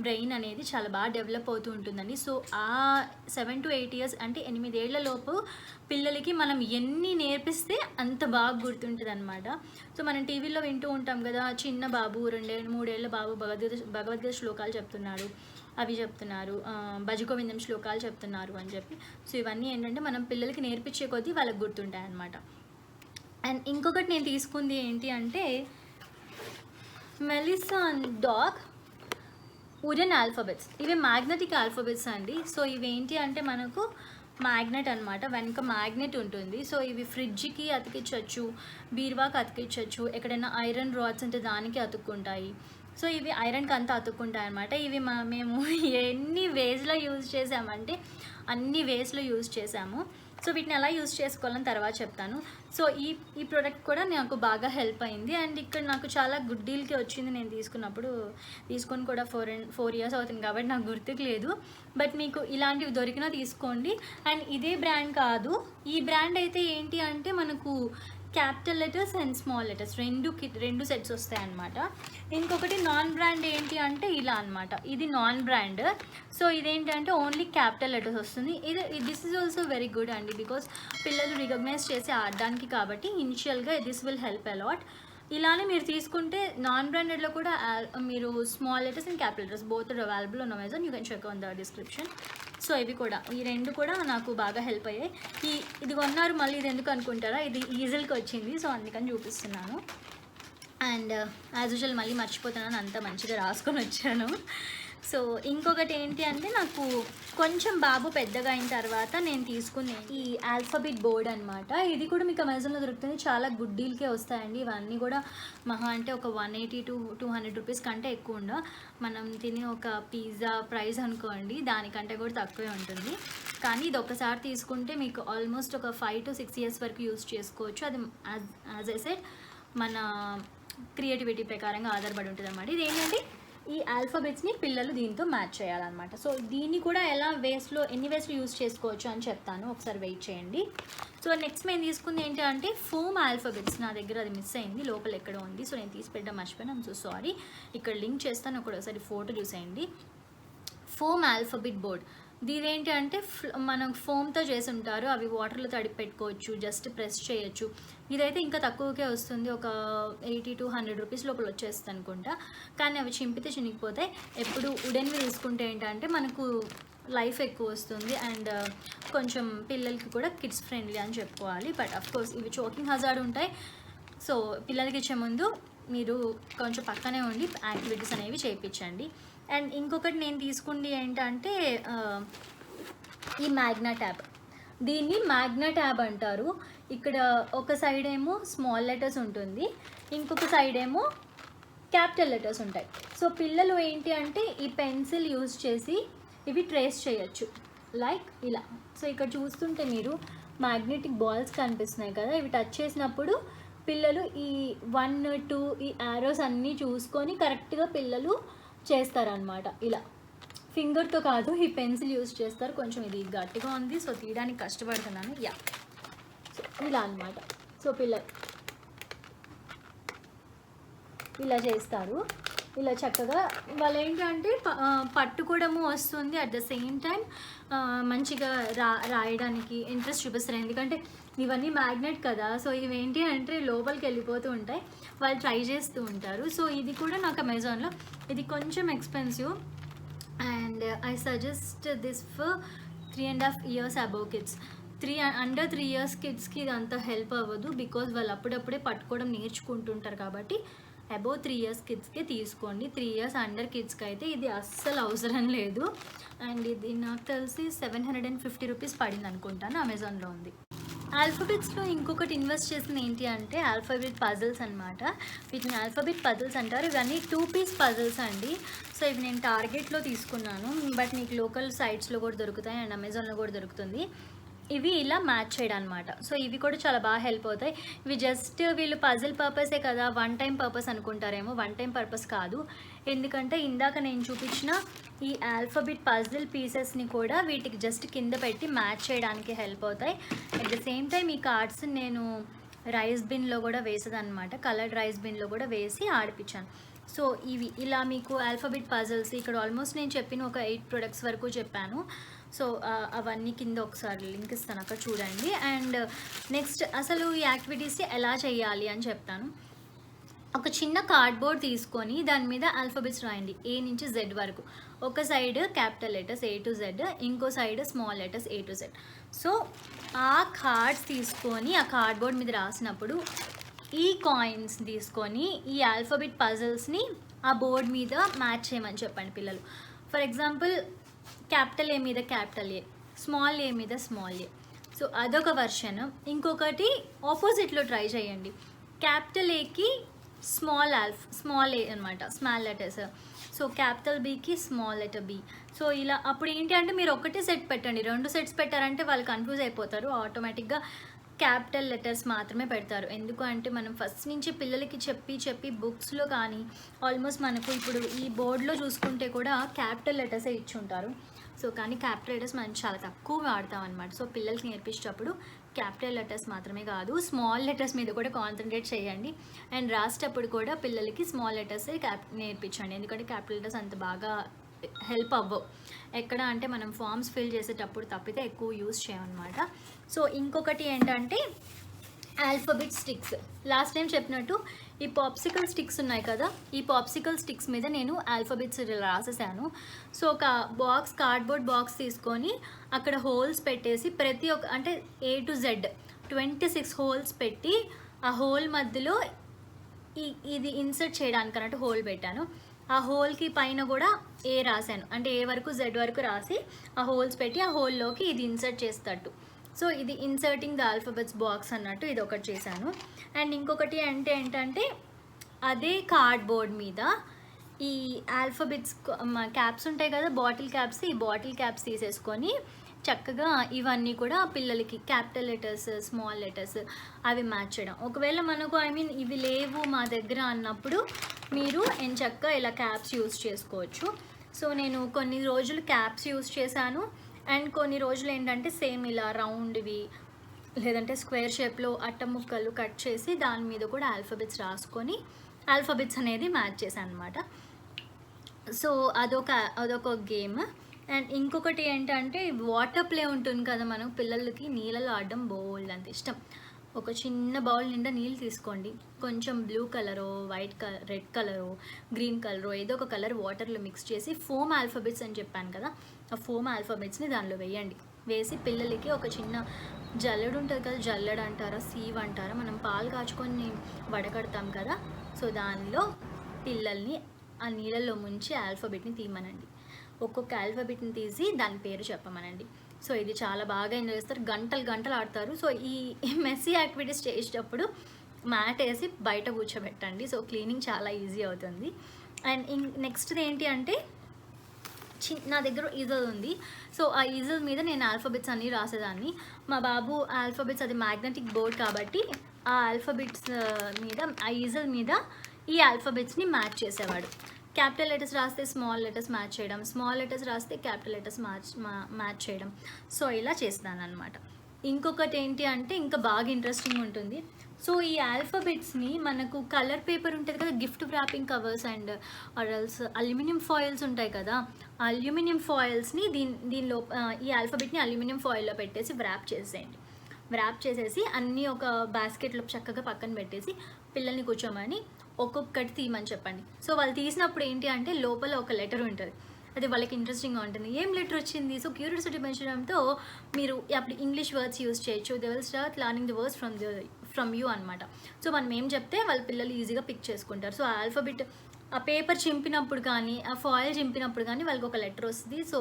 బ్రెయిన్ అనేది చాలా బాగా డెవలప్ అవుతూ ఉంటుందండి. సో ఆ 7 to 8 years అంటే 8 ఏళ్ల లోపు పిల్లలకి మనం ఎన్ని నేర్పిస్తే అంత బాగా గుర్తుంటుంది అనమాట. సో మనం టీవీలో వింటూ ఉంటాం కదా, చిన్న బాబు 2-3 ఏళ్ల బాబు భగవద్గీత శ్లోకాలు చెప్తున్నారు, అవి చెప్తున్నారు, భజగోవిందం శ్లోకాలు చెప్తున్నారు అని చెప్పి. సో ఇవన్నీ ఏంటంటే మనం పిల్లలకి నేర్పించే కొద్దీ వాళ్ళకి గుర్తుంటాయి అన్నమాట. అండ్ ఇంకొకటి నేను తీసుకుంది ఏంటి అంటే మెలిసా డాగ్ వుడెన్ ఆల్ఫాబెట్స్. ఇవి మ్యాగ్నెటిక్ ఆల్ఫాబెట్స్ అండి. సో ఇవి ఏంటి అంటే మనకు మ్యాగ్నెట్ అనమాట, వెనక మ్యాగ్నెట్ ఉంటుంది. సో ఇవి ఫ్రిడ్జ్కి అతికించవచ్చు, బీరువాకి అతికించవచ్చు, ఎక్కడైనా ఐరన్ రాడ్స్ ఉంటే దానికి అతుక్కుంటాయి. సో ఇవి ఐరన్కి అంతా అతుక్కుంటాయి అనమాట. ఇవి మేము ఎన్ని వేస్లో యూజ్ చేసామంటే అన్ని వేస్లో యూజ్ చేసాము. సో వీటిని ఎలా యూజ్ చేసుకోవాలని తర్వాత చెప్తాను. సో ఈ ప్రోడక్ట్ కూడా నాకు బాగా హెల్ప్ అయింది. అండ్ ఇక్కడ నాకు చాలా గుడ్ డీల్కి వచ్చింది. నేను తీసుకొని కూడా 4 years అవుతుంది కాబట్టి నాకు గుర్తుకు లేదు. బట్ మీకు ఇలాంటివి దొరికినా తీసుకోండి. అండ్ ఇదే బ్రాండ్ కాదు, ఈ బ్రాండ్ అయితే ఏంటి అంటే మనకు capital letters and small letters రెండు సెట్స్ వస్తాయి అన్నమాట. ఇంకొకటి నాన్ బ్రాండ్ ఏంటి అంటే ఇలా అనమాట, ఇది నాన్ బ్రాండ్. సో ఇదేంటంటే ఓన్లీ క్యాపిటల్ లెటర్స్ వస్తుంది. This is also very good అండి, బికాస్ పిల్లలు రికగ్నైజ్ చేసి ఆడడానికి కాబట్టి ఇనిషియల్గా దిస్ విల్ హెల్ప్ అలాట్. ఇలానే మీరు తీసుకుంటే నాన్ బ్రాండెడ్లో కూడా మీరు small letters and capital letters both available on Amazon, you can check on the description. So ఇవి కూడా, ఈ రెండు కూడా నాకు బాగా హెల్ప్ అయ్యాయి. ఇది కొన్నారు మళ్ళీ ఇది ఎందుకు అనుకుంటారా, ఇది ఈజిల్కి వచ్చింది, సో అందుకని చూపిస్తున్నాను. అండ్ యాజ్ యూజువల్ మళ్ళీ మర్చిపోతున్నాను, అంత మంచిగా రాసుకొని వచ్చాను. సో ఇంకొకటి ఏంటి అంటే నాకు కొంచెం బాబు పెద్దగా అయిన తర్వాత నేను తీసుకునే ఈ ఆల్ఫాబెట్ బోర్డ్ అనమాట. ఇది కూడా మీకు అమెజాన్లో దొరుకుతుంది, చాలా గుడ్ డీల్కే వస్తాయండి. ఇవన్నీ కూడా మహా అంటే ఒక 180 to 200 రూపీస్ కంటే ఎక్కువ ఉండ, మనం తినే ఒక పిజ్జా ప్రైస్ అనుకోండి దానికంటే కూడా తక్కువే ఉంటుంది. కానీ ఇది ఒకసారి తీసుకుంటే మీకు ఆల్మోస్ట్ ఒక 5 to 6 years వరకు యూజ్ చేసుకోవచ్చు. అది యాజ్ ఐ సెడ్ మన క్రియేటివిటీ ప్రకారంగా ఆధారపడి ఉంటుంది అనమాట. ఇది ఏంటంటే ఈ ఆల్ఫాబెట్స్ని పిల్లలు దీంతో మ్యాచ్ చేయాలన్నమాట. సో దీన్ని కూడా ఎలా ఎన్ని వేస్లో యూజ్ చేసుకోవచ్చు అని చెప్తాను, ఒకసారి వెయిట్ చేయండి. సో నెక్స్ట్ మేము తీసుకుంది ఏంటి అంటే ఫోమ్ ఆల్ఫాబెట్స్. నా దగ్గర అది మిస్ అయింది, లోపల ఎక్కడో ఉంది. సో నేను తీసి పెట్టడం మర్చిపోయాను, సో సారీ. ఇక్కడ లింక్ చేస్తాను, ఒకసారి ఫోటో చూసేయండి. Foam alphabet board. ఇదేంటి అంటే మనం ఫోమ్తో చేసి ఉంటారు, అవి వాటర్లో తడిపి పెట్టుకోవచ్చు, జస్ట్ ప్రెస్ చేయొచ్చు. ఇదైతే ఇంకా తక్కువకే వస్తుంది, ఒక 80 to 100 రూపీస్ లోపల వచ్చేస్తుంది అనుకుంటా. కానీ అవి చింపితే చినిగిపోతాయి. ఎప్పుడు వుడెన్వి తీసుకుంటే ఏంటంటే మనకు లైఫ్ ఎక్కువ వస్తుంది అండ్ కొంచెం పిల్లలకి కూడా కిడ్స్ ఫ్రెండ్లీ అని చెప్పుకోవాలి. బట్ అఫ్కోర్స్ ఇవి చోకింగ్ హజార్డ్ ఉంటాయి. సో పిల్లలకి ఇచ్చే ముందు మీరు కొంచెం పక్కనే ఉండి యాక్టివిటీస్ అనేవి చేయించండి. అండ్ ఇంకొకటి నేను తీసుకుంది ఏంటంటే ఈ మ్యాగ్నా ట్యాబ్. దీన్ని మ్యాగ్నా ట్యాబ్ అంటారు. ఇక్కడ ఒక సైడ్ ఏమో స్మాల్ లెటర్స్ ఉంటుంది, ఇంకొక సైడ్ ఏమో క్యాపిటల్ లెటర్స్ ఉంటాయి. సో పిల్లలు ఏంటి అంటే ఈ పెన్సిల్ యూజ్ చేసి ఇవి ట్రేస్ చేయొచ్చు, లైక్ ఇలా. సో ఇక్కడ చూస్తుంటే మీరు మ్యాగ్నెటిక్ బాల్స్ కనిపిస్తున్నాయి కదా, ఇవి టచ్ చేసినప్పుడు పిల్లలు ఈ 1, 2 ఈ యారోస్ అన్నీ చూసుకొని కరెక్ట్గా పిల్లలు చేస్తారనమాట. ఇలా ఫింగర్తో కాదు, ఈ పెన్సిల్ యూజ్ చేస్తారు. కొంచెం ఇది గట్టిగా ఉంది, సో తీయడానికి కష్టపడుతున్నాను. యా, సో ఇలా అనమాట. సో పిల్లలు ఇలా చేస్తారు, ఇలా చక్కగా. వాళ్ళు ఏంటంటే పట్టుకోవడము వస్తుంది, అట్ ద సేమ్ టైం మంచిగా రాయడానికి ఇంట్రెస్ట్ చూపిస్తారు. ఎందుకంటే ఇవన్నీ మ్యాగ్నెట్ కదా, సో ఇవేంటి అంటే లోపలికి వెళ్ళిపోతూ ఉంటాయి, వాళ్ళు ట్రై చేస్తూ ఉంటారు. సో ఇది కూడా నాకు అమెజాన్లో, ఇది కొంచెం expensive and I suggest this for 3.5 years above kids. Under 3 years కిడ్స్కి ఇది అంత హెల్ప్ అవ్వదు, బికాజ్ వాళ్ళు అప్పుడప్పుడే పట్టుకోవడం నేర్చుకుంటుంటారు. కాబట్టి అబోవ్ 3 years కిడ్స్కి తీసుకోండి. 3 years అండర్ కిడ్స్కి అయితే ఇది అస్సలు అవసరం లేదు. అండ్ ఇది నాకు తెలిసి 750 రూపీస్ పడింది అనుకుంటాను, అమెజాన్లో ఉంది. ఆల్ఫాబెట్స్లో ఇంకొకటి ఇన్వెస్ట్ చేసింది ఏంటి అంటే ఆల్ఫాబెట్ పజిల్స్ అనమాట. వీటిని ఆల్ఫాబెట్ పజిల్స్ అంటారు. ఇవన్నీ 2 piece పజిల్స్ అండి. సో ఇవి నేను టార్గెట్లో తీసుకున్నాను, బట్ మీకు లోకల్ సైట్స్లో కూడా దొరుకుతాయి అండ్ అమెజాన్లో కూడా దొరుకుతుంది. ఇవి ఇలా మ్యాచ్ చేయడం అనమాట. సో ఇవి కూడా చాలా బాగా హెల్ప్ అవుతాయి. ఇవి జస్ట్ వీళ్ళు పజిల్ పర్పసే కదా, వన్ టైం పర్పస్ అనుకుంటారేమో, వన్ టైం పర్పస్ కాదు. ఎందుకంటే ఇందాక నేను చూపించిన ఈ ఆల్ఫాబెట్ పజిల్ పీసెస్ని కూడా వీటికి జస్ట్ కింద పెట్టి మ్యాచ్ చేయడానికి హెల్ప్ అవుతాయి. అట్ ద సేమ్ టైం ఈ కార్డ్స్ నేను రైస్ బిన్లో కూడా వేసేదన్నమాట, కలర్డ్ రైస్ బిన్లో కూడా వేసి ఆడిపించాను. సో ఇవి ఇలా మీకు ఆల్ఫాబెట్ పజిల్స్ ఇక్కడ ఆల్మోస్ట్ నేను చెప్పిన ఒక 8 products వరకు చెప్పాను. సో అవన్నీ కింద ఒకసారి లింక్ ఇస్తాను, అక్కడ చూడండి. అండ్ నెక్స్ట్ అసలు ఈ యాక్టివిటీస్ ఎలా చేయాలి అని చెప్తాను. ఒక చిన్న కార్డ్బోర్డ్ తీసుకొని దాని మీద ఆల్ఫాబెట్స్ రాయండి, A నుంచి Z వరకు. ఒక side capital letters A to Z, ఇంకో side small letters A to Z. So ఆ కార్డ్స్ తీసుకొని ఆ కార్డ్బోర్డ్ మీద రాసినప్పుడు ఈ కాయిన్స్ తీసుకొని ఈ ఆల్ఫాబెట్ పజిల్స్ని ఆ బోర్డ్ మీద మ్యాచ్ చేయమని చెప్పండి పిల్లలు. ఫర్ ఎగ్జాంపుల్ క్యాపిటల్ ఏ మీద క్యాపిటల్ ఏ, స్మాల్ ఏ మీద స్మాల్ ఏ. సో అదొక వర్షన్. ఇంకొకటి ఆపోజిట్లో ట్రై చేయండి, క్యాపిటల్ ఏకి స్మాల్ ఏ అనమాట, స్మాల్ లెటర్స్. సో క్యాపిటల్ బీకి స్మాల్ లెటర్ బి. సో ఇలా అప్పుడు ఏంటి అంటే మీరు ఒకటే సెట్ పెట్టండి, 2 sets పెట్టారంటే వాళ్ళు కన్ఫ్యూజ్ అయిపోతారు, ఆటోమేటిక్గా క్యాపిటల్ లెటర్స్ మాత్రమే పెడతారు. ఎందుకు అంటే మనం ఫస్ట్ నుంచి పిల్లలకి చెప్పి బుక్స్లో కానీ ఆల్మోస్ట్ మనకు ఇప్పుడు ఈ బోర్డులో చూసుకుంటే కూడా క్యాపిటల్ లెటర్సే ఇచ్చి ఉంటారు. సో కానీ క్యాపిటల్ లెటర్స్ మనం చాలా తక్కువ వాడతాం అనమాట. సో పిల్లలకి నేర్పించేటప్పుడు క్యాపిటల్ లెటర్స్ మాత్రమే కాదు, స్మాల్ లెటర్స్ మీద కూడా కాన్సన్ట్రేట్ చేయండి. అండ్ రాసేటప్పుడు కూడా పిల్లలకి స్మాల్ లెటర్సే నేర్పించండి, ఎందుకంటే క్యాపిటల్ లెటర్స్ అంత బాగా హెల్ప్ అవ్వవు. ఎక్కడ అంటే మనం ఫామ్స్ ఫిల్ చేసేటప్పుడు తప్పితే ఎక్కువ యూజ్ చేయమన్నమాట. సో ఇంకొకటి ఏంటంటే ఆల్ఫాబెట్ స్టిక్స్. లాస్ట్ టైం చెప్పినట్టు ఈ పాప్సికల్ స్టిక్స్ ఉన్నాయి కదా, ఈ పాప్సికల్ స్టిక్స్ మీద నేను ఆల్ఫాబెట్స్ రాసేసాను. సో ఒక కార్డ్బోర్డ్ బాక్స్ తీసుకొని అక్కడ హోల్స్ పెట్టేసి ప్రతి ఒక్క అంటే A to Z 26 హోల్స్ పెట్టి ఆ హోల్ మధ్యలో ఇది ఇన్సర్ట్ చేయడానికి అన్నట్టు హోల్ పెట్టాను. ఆ హోల్కి పైన కూడా A రాశాను, అంటే A వరకు Z వరకు రాసి ఆ హోల్స్ పెట్టి ఆ హోల్లోకి ఇది ఇన్సర్ట్ చేసేటట్టు. సో ఇది ఇన్సర్టింగ్ ద ఆల్ఫాబెట్స్ బాక్స్ అన్నట్టు ఇది ఒకటి చేశాను. అండ్ ఇంకొకటి అంటే ఏంటంటే అదే కార్డ్బోర్డ్ మీద ఈ ఆల్ఫాబెట్స్ క్యాప్స్ ఉంటాయి కదా, బాటిల్ క్యాప్స్, ఈ బాటిల్ క్యాప్స్ తీసేసుకొని చక్కగా ఇవన్నీ కూడా పిల్లలకి క్యాపిటల్ లెటర్స్, స్మాల్ లెటర్స్ అవి మ్యాచ్ చేయడం. ఒకవేళ మనకు ఇవి లేవు మా దగ్గర అన్నప్పుడు మీరు ఎంచక్కా ఇలా క్యాప్స్ యూస్ చేసుకోవచ్చు. సో నేను కొన్ని రోజులు క్యాప్స్ యూస్ చేశాను, అండ్ కొన్ని రోజులు ఏంటంటే సేమ్ ఇలా రౌండ్వి లేదంటే స్క్వేర్ షేప్లో అట్ట ముక్కలు కట్ చేసి దాని మీద కూడా ఆల్ఫాబెట్స్ రాసుకొని ఆల్ఫాబెట్స్ అనేది మ్యాచ్ చేశాను అనమాట. సో అదొక గేమ్. అండ్ ఇంకొకటి ఏంటంటే వాటర్ ప్లే ఉంటుంది కదా, మనం పిల్లలకి నీళ్ళలో ఆడడం బోల్డ్ అంత ఇష్టం. ఒక చిన్న బౌల్ నిండా నీళ్ళు తీసుకోండి, కొంచెం బ్లూ కలరో వైట్ కలర్ రెడ్ కలరో గ్రీన్ కలరో ఏదో ఒక కలర్ వాటర్లో మిక్స్ చేసి ఫోమ్ ఆల్ఫాబెట్స్ అని చెప్పాను కదా, ఆ ఫోమ్ ఆల్ఫాబెట్స్ని దానిలో వేయండి. వేసి పిల్లలకి ఒక చిన్న జల్లెడు ఉంటుంది కదా, జల్లెడు అంటారా సీవ్ అంటారా, మనం పాలు కాచుకొని వడకడతాం కదా, సో దానిలో పిల్లల్ని ఆ నీళ్ళల్లో ముంచి ఆల్ఫాబెట్ని తీయమనండి. ఒక్కొక్క ఆల్ఫాబెట్ని తీసి దాని పేరు చెప్పమనండి. సో ఇది చాలా బాగా ఎంజాయ్ చేస్తారు, గంటలు గంటలు ఆడతారు. సో ఈ మెస్సీ యాక్టివిటీస్ చేసేటప్పుడు మ్యాట్ వేసి బయట కూర్చోబెట్టండి. సో క్లీనింగ్ చాలా ఈజీ అవుతుంది. అండ్ నెక్స్ట్ది ఏంటి అంటే నా దగ్గర ఈజల్ ఉంది. సో ఆ ఈజల్ మీద నేను ఆల్ఫాబెట్స్ అన్నీ రాసేదాన్ని. మా బాబు ఆల్ఫాబెట్స్ అది మ్యాగ్నెటిక్ బోర్డ్ కాబట్టి ఆ ఆల్ఫాబెట్స్ మీద ఆ ఈజల్ మీద ఈ ఆల్ఫాబెట్స్ని మ్యాచ్ చేసేవాడు. క్యాపిటల్ లెటర్స్ రాస్తే స్మాల్ లెటర్స్ మ్యాచ్ చేయడం, స్మాల్ లెటర్స్ రాస్తే క్యాపిటల్ లెటర్స్ మ్యాచ్ చేయడం. సో ఇలా చేస్తాను అనమాట. ఇంకొకటి ఏంటి అంటే ఇంకా బాగా ఇంట్రెస్టింగ్ ఉంటుంది. సో ఈ ఆల్ఫాబెట్స్ని మనకు కలర్ పేపర్ ఉంటుంది కదా, గిఫ్ట్ ర్యాపింగ్ కవర్స్ అండ్ ఆర్ఎల్స్ అల్యూమినియం ఫాయిల్స్ ఉంటాయి కదా, ఆ అల్యూమినియం ఫాయిల్స్ని దీనిలో ఈ ఆల్ఫాబెట్ని అల్యూమినియం ఫాయిల్లో పెట్టేసి వ్రాప్ చేసేయండి. వ్రాప్ చేసేసి అన్నీ ఒక బాస్కెట్లో చక్కగా పక్కన పెట్టేసి పిల్లల్ని కూర్చోమని ఒక్కొక్కటి తీయమని చెప్పండి. సో వాళ్ళు తీసినప్పుడు ఏంటి అంటే లోపల ఒక లెటర్ ఉంటుంది, అది వాళ్ళకి ఇంట్రెస్టింగ్గా ఉంటుంది. ఏం లెటర్ వచ్చింది? సో క్యూరియాసిటీ పెంచడంతో మీరు అప్పుడు ఇంగ్లీష్ వర్డ్స్ యూజ్ చేయొచ్చు. They will start learning the words from you అనమాట. సో మనం ఏం చెప్తే వాళ్ళ పిల్లలు ఈజీగా పిక్ చేసుకుంటారు. సో ఆ ఆల్ఫాబెట్ ఆ పేపర్ చింపినప్పుడు కానీ ఆ ఫాయిల్ చింపినప్పుడు కానీ వాళ్ళకి ఒక లెటర్ వస్తుంది. సో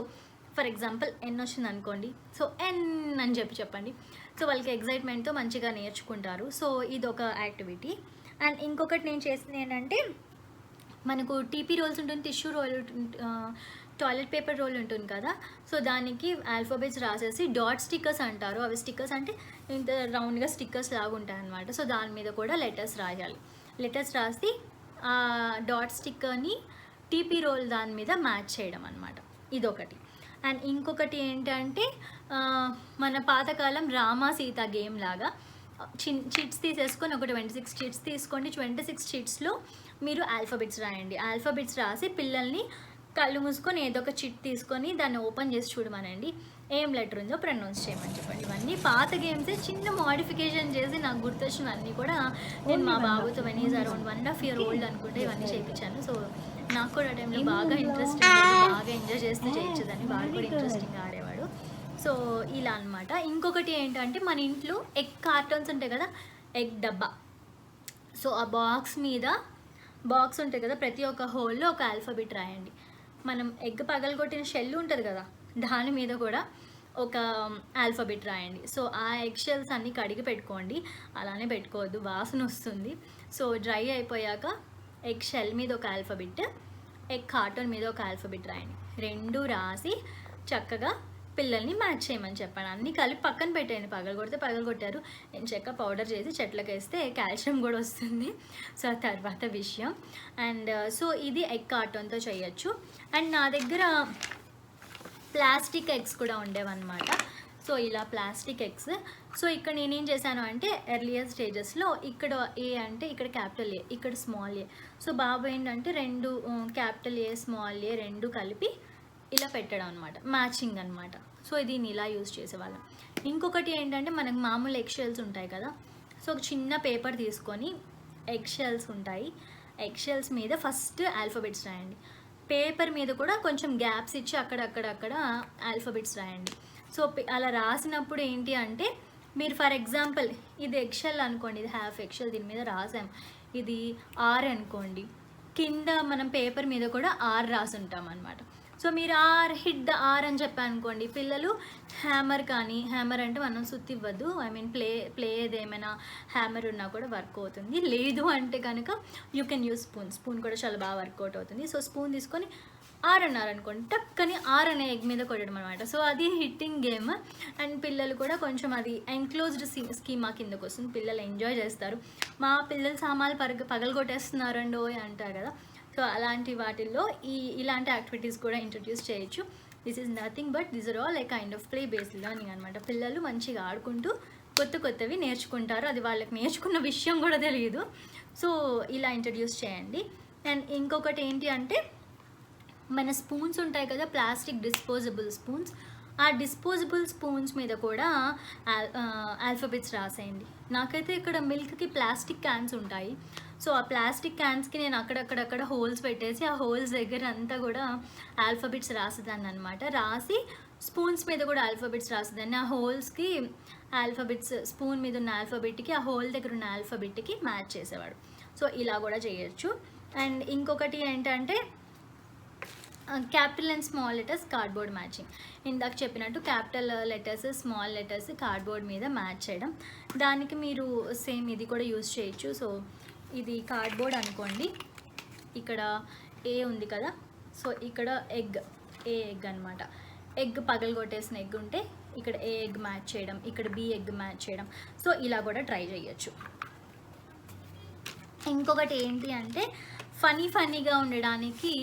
ఫర్ ఎగ్జాంపుల్ ఎన్ వచ్చింది అనుకోండి, సో ఎన్ అని చెప్పండి. సో వాళ్ళకి ఎగ్జైట్మెంట్తో మంచిగా నేర్చుకుంటారు. సో ఇది ఒక యాక్టివిటీ. అండ్ ఇంకొకటి నేను చేసింది ఏంటంటే మనకు టీపీ రోల్స్ ఉంటుంది, tissue roll, toilet paper roll ఉంటుంది కదా, సో దానికి ఆల్ఫాబెట్స్ రాసేసి డాట్ స్టిక్కర్స్ అంటారు. అవి స్టిక్కర్స్ అంటే ఇంత రౌండ్గా స్టిక్కర్స్ లాగా ఉంటాయి అన్నమాట. సో దాని మీద కూడా లెటర్స్ రాయాలి. లెటర్స్ రాసి ఆ డాట్ స్టిక్కర్ని టీపీ రోల్ దాని మీద మ్యాచ్ చేయడం అనమాట. ఇదొకటి. అండ్ ఇంకొకటి ఏంటంటే మన పాతకాలం రామ సీత గేమ్ లాగా చిట్స్ తీసేసుకొని ఒక 26 చిట్స్ తీసుకోండి. 26 చిట్స్లో మీరు ఆల్ఫాబెట్స్ రాయండి. ఆల్ఫాబెట్స్ రాసి పిల్లల్ని కళ్ళు మూసుకొని ఏదో ఒక చిట్ తీసుకొని దాన్ని ఓపెన్ చేసి చూడమనండి. ఏం లెటర్ ఉందో ప్రొనౌన్స్ చేయమని చెప్పండి. ఇవన్నీ పాత గేమ్సే, చిన్న మోడిఫికేషన్ చేసి నాకు గుర్తొచ్చినవన్నీ కూడా నేను మా బాబుతో when he's around 1.5 year old అనుకుంటే ఇవన్నీ చేయించాను. సో నాకు కూడా ఆ టైంలో బాగా ఇంట్రెస్ట్, బాగా ఎంజాయ్ చేస్తూ చేయించేదాన్ని. బాగా కూడా ఇంట్రెస్టింగ్గా ఆడేవాడు. సో ఇలా అనమాట. ఇంకొకటి ఏంటంటే మన ఇంట్లో ఎగ్ కార్టన్స్ ఉంటాయి కదా, ఎగ్ డబ్బా. సో ఆ బాక్స్ ఉంటుంది కదా, ప్రతి ఒక్క హోల్లో ఒక ఆల్ఫాబెట్ రాయండి. మనం ఎగ్ పగలగొట్టిన షెల్ ఉంటుంది కదా, దాని మీద కూడా ఒక ఆల్ఫాబెట్ రాయండి. సో ఆ ఎగ్ షెల్స్ అన్నీ కడిగి పెట్టుకోండి, అలానే పెట్టుకోవద్దు, వాసన వస్తుంది. సో డ్రై అయిపోయాక ఎగ్ షెల్ మీద ఒక ఆల్ఫాబెట్, ఎగ్ కార్టన్ మీద ఒక ఆల్ఫాబెట్ రాయండి. రెండు రాసి చక్కగా పిల్లల్ని మ్యాచ్ చేయమని చెప్పాను. అన్నీ కలిపి పక్కన పెట్టండి. పగలగొట్టారు, నేను చెక్క పౌడర్ చేసి చెట్లకు వేస్తే కాల్షియం కూడా వస్తుంది. సో ఆ తర్వాత విషయం. అండ్ సో ఇది ఎగ్ కార్టన్తో చేయొచ్చు. అండ్ నా దగ్గర ప్లాస్టిక్ ఎగ్స్ కూడా ఉండేవన్నమాట. సో ఇలా ప్లాస్టిక్ ఎగ్స్. సో ఇక్కడ నేనేం చేశాను అంటే ఎర్లియర్ స్టేజెస్లో ఇక్కడ ఏ అంటే ఇక్కడ క్యాపిటల్ ఏ, ఇక్కడ స్మాల్ ఏ. సో బాబు ఏంటంటే రెండు క్యాపిటల్ ఏ స్మాల్ ఏ రెండు కలిపి ఇలా పెట్టడం అనమాట, మ్యాచింగ్ అనమాట. సో దీన్ని ఇలా యూజ్ చేసేవాళ్ళం. ఇంకొకటి ఏంటంటే మనకు మామూలు ఎగ్ షెల్స్ ఉంటాయి కదా, సో ఒక చిన్న పేపర్ తీసుకొని ఎగ్ షెల్స్ ఉంటాయి, ఎగ్ షెల్స్ మీద ఫస్ట్ ఆల్ఫాబెట్స్ రాయండి. పేపర్ మీద కూడా కొంచెం గ్యాప్స్ ఇచ్చి అక్కడక్కడ ఆల్ఫాబెట్స్ రాయండి. సో అలా రాసినప్పుడు ఏంటి అంటే మీరు ఫర్ ఎగ్జాంపుల్ ఇది ఎగ్ షెల్ అనుకోండి, ఇది హాఫ్ ఎగ్ షెల్, దీని మీద రాసాం, ఇది ఆర్ అనుకోండి, కింద మనం పేపర్ మీద కూడా ఆర్ రాసి ఉంటాం అనమాట. సో మీరు హిట్ ద ఆర్ అని చెప్పానుకోండి, పిల్లలు హ్యామర్ కానీ, హ్యామర్ అంటే మనం సుత్తి ఇవ్వద్దు, ఐ మీన్ ప్లే ఏమైనా హ్యామర్ ఉన్నా కూడా వర్క్ అవుతుంది. లేదు అంటే కనుక యూ కెన్ యూజ్ స్పూన్ కూడా చాలా బాగా వర్కౌట్ అవుతుంది. సో స్పూన్ తీసుకొని ఆర్ అన్నారు అనుకోండి, టక్కని ఆర్ అనే ఎగ్ మీద కొట్టడం అనమాట. సో అది హిట్టింగ్ గేమ్. అండ్ పిల్లలు కూడా కొంచెం అది ఎంక్లోజ్డ్ స్కీమా కిందకు వస్తుంది, పిల్లలు ఎంజాయ్ చేస్తారు. మా పిల్లలు సామాన్లు పగలగొట్టేస్తున్నారండో అంటారు కదా, సో అలాంటి వాటిల్లో ఇలాంటి యాక్టివిటీస్ కూడా ఇంట్రడ్యూస్ చేయొచ్చు. This is nothing but this are all like kind of play based learning అనమాట. పిల్లలు మంచిగా ఆడుకుంటూ కొత్తవి నేర్చుకుంటారు, అది వాళ్ళకి నేర్చుకున్న విషయం కూడా తెలియదు. సో ఇలా ఇంట్రడ్యూస్ చేయండి. అండ్ ఇంకొకటి ఏంటి అంటే, మన స్పూన్స్ ఉంటాయి కదా, ప్లాస్టిక్ డిస్పోజబుల్ స్పూన్స్, ఆ డిస్పోజబుల్ స్పూన్స్ మీద కూడా ఆల్ఫాబెట్స్ రాసేయండి. నాకైతే ఇక్కడ మిల్క్కి ప్లాస్టిక్ క్యాన్స్ ఉంటాయి, సో ఆ ప్లాస్టిక్ క్యాన్స్కి నేను అక్కడక్కడ హోల్స్ పెట్టేసి ఆ హోల్స్ దగ్గర అంతా కూడా ఆల్ఫాబెట్స్ రాసేదాన్ని అనమాట. రాసి స్పూన్స్ మీద కూడా ఆల్ఫాబెట్స్ రాసేదాన్ని. ఆ హోల్స్కి ఆల్ఫాబెట్స్, స్పూన్ మీద ఉన్న ఆల్ఫాబెట్కి ఆ హోల్ దగ్గర ఉన్న ఆల్ఫాబెట్కి మ్యాచ్ చేసేవాడు. సో ఇలా కూడా చేయొచ్చు. అండ్ ఇంకొకటి ఏంటంటే, capital and small letters cardboard matching. ఇందాక చెప్పినట్టు capital letters, small letters cardboard మీద మ్యాచ్ చేయడం. దానికి మీరు సేమ్ ఇది కూడా యూజ్ చేయొచ్చు. సో ఇది కార్డ్బోర్డ్ అనుకోండి, ఇక్కడ ఏ ఉంది కదా, సో ఇక్కడ ఏ ఎగ్ అనమాట. ఎగ్ పగలగొట్టేసిన ఎగ్ ఉంటే ఇక్కడ ఏ ఎగ్ మ్యాచ్ చేయడం, ఇక్కడ బి ఎగ్ మ్యాచ్ చేయడం. సో ఇలా కూడా ట్రై చేయొచ్చు. ఇంకొకటి ఏంటి అంటే, ఫన్నీగా ఉండడానికి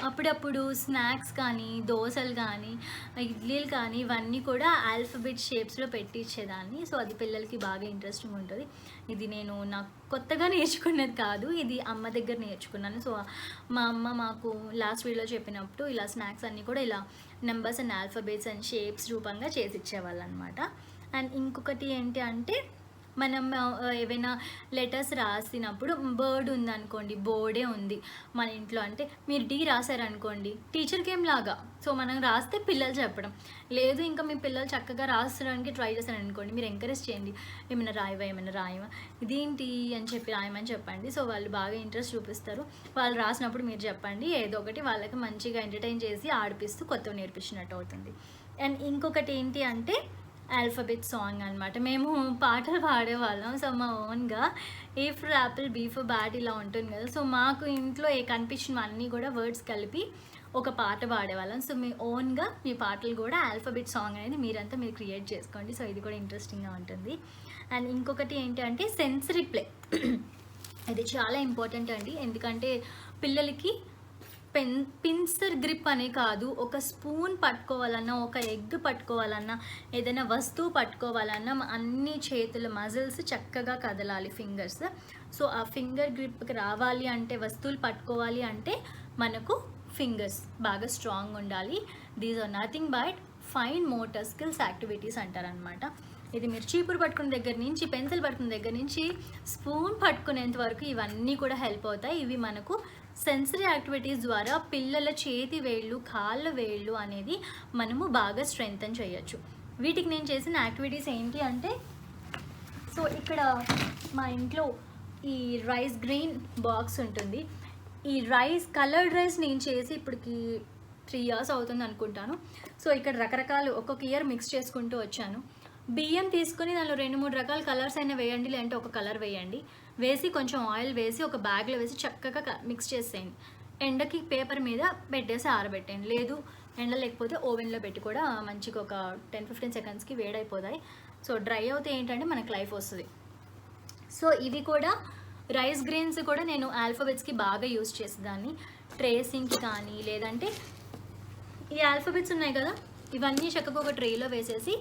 అప్పుడప్పుడు స్నాక్స్ కానీ, దోశలు కానీ, ఇడ్లీలు కానీ ఇవన్నీ కూడా ఆల్ఫాబెట్ షేప్స్లో పెట్టించేదాన్ని. సో అది పిల్లలకి బాగా ఇంట్రెస్టింగ్ ఉంటుంది. ఇది నేను నాకు కొత్తగా నేర్చుకున్నది కాదు, ఇది అమ్మ దగ్గర నేర్చుకున్నాను. సో మా అమ్మ మాకు లాస్ట్ వీడియోలో చెప్పినప్పుడు ఇలా స్నాక్స్ అన్నీ కూడా ఇలా numbers and alphabets and shapes రూపంగా చేసి ఇచ్చేవాళ్ళు అనమాట. అండ్ ఇంకొకటి ఏంటి అంటే, మనం ఏవైనా లెటర్స్ రాసినప్పుడు బర్డ్ ఉందనుకోండి, బోర్డే ఉంది మన ఇంట్లో అంటే, మీరు డి రాశారనుకోండి, టీచర్ గేమ్ లాగా. సో మనం రాస్తే పిల్లలు చెప్పడం, లేదు ఇంకా మీ పిల్లలు చక్కగా రాసడానికి ట్రై చేశారనుకోండి, మీరు ఎంకరేజ్ చేయండి, ఏమైనా రాయవా ఇదేంటి అని చెప్పి రాయమని చెప్పండి. సో వాళ్ళు బాగా ఇంట్రెస్ట్ చూపిస్తారు. వాళ్ళు రాసినప్పుడు మీరు చెప్పండి, ఏదో ఒకటి వాళ్ళకి మంచిగా ఎంటర్టైన్ చేసి ఆడిపిస్తూ కొత్తగా నేర్పించినట్టు అవుతుంది. అండ్ ఇంకొకటి ఏంటి అంటే, ఆల్ఫాబెట్ సాంగ్ అనమాట. మేము పాటలు పాడేవాళ్ళం. సో మా ఓన్గా A for apple, B for bat ఇలా ఉంటుంది కదా, సో మాకు ఇంట్లో కనిపించిన అన్నీ కూడా వర్డ్స్ కలిపి ఒక పాట పాడేవాళ్ళం. సో మీ ఓన్గా మీ పాటలు కూడా ఆల్ఫాబెట్ సాంగ్ అనేది మీరు క్రియేట్ చేసుకోండి. సో ఇది కూడా ఇంట్రెస్టింగ్గా ఉంటుంది. అండ్ ఇంకొకటి ఏంటి అంటే, సెన్సరీ ప్లే. ఇది చాలా ఇంపార్టెంట్ అండి, ఎందుకంటే పిల్లలకి పిన్సర్ గ్రిప్ అనే కాదు, ఒక స్పూన్ పట్టుకోవాలన్నా, ఒక ఎగ్ పట్టుకోవాలన్నా, ఏదైనా వస్తువు పట్టుకోవాలన్నా అన్ని చేతుల మజిల్స్ చక్కగా కదలాలి, ఫింగర్స్. సో ఆ ఫింగర్ గ్రిప్కి రావాలి అంటే, వస్తువులు పట్టుకోవాలి అంటే మనకు ఫింగర్స్ బాగా స్ట్రాంగ్ ఉండాలి. These are nothing but fine motor skills activities అంటారనమాట. ఇది మీరు చీపురు పట్టుకునే దగ్గర నుంచి, పెన్సిల్ పట్టుకునే దగ్గర నుంచి, స్పూన్ పట్టుకునేంత వరకు ఇవన్నీ కూడా హెల్ప్ అవుతాయి. ఇవి మనకు సెన్సరీ యాక్టివిటీస్ ద్వారా పిల్లల చేతి వేళ్ళు, కాళ్ళ వేళ్ళు అనేది మనము బాగా స్ట్రెంగ్తన్ చేయొచ్చు. వీటికి నేను చేసిన యాక్టివిటీస్ ఏంటి అంటే, సో ఇక్కడ మా ఇంట్లో ఈ రైస్ గ్రెయిన్ బాక్స్ ఉంటుంది. ఈ కలర్డ్ రైస్ నేను చేసి ఇప్పటికి 3 years అవుతుంది అనుకుంటాను. సో ఇక్కడ రకరకాలు ఒక్కొక్క ఇయర్ మిక్స్ చేసుకుంటూ వచ్చాను. బియ్యం తీసుకొని దానిలో 2-3 రకాల కలర్స్ అయినా వేయండి, లేదంటే ఒక కలర్ వేయండి. వేసి కొంచెం ఆయిల్ వేసి ఒక బ్యాగ్లో వేసి చక్కగా మిక్స్ చేసేయండి. ఎండకి పేపర్ మీద పెట్టేసి ఆరబెట్టండి, లేదు ఎండ లేకపోతే ఓవెన్లో పెట్టి కూడా మంచిగా ఒక 10-15 secondsకి వేడైపోతాయి. సో డ్రై అవుతే ఏంటంటే మనకు లైఫ్ వస్తుంది. సో ఇవి కూడా రైస్ గ్రెయిన్స్ కూడా నేను ఆల్ఫాబెట్స్కి బాగా యూజ్ చేసేదాన్ని, ట్రేసింగ్కి కానీ, లేదంటే ఈ ఆల్ఫాబెట్స్ ఉన్నాయి కదా, ఇవన్నీ చక్కగా ఒక ట్రేలో వేసేసి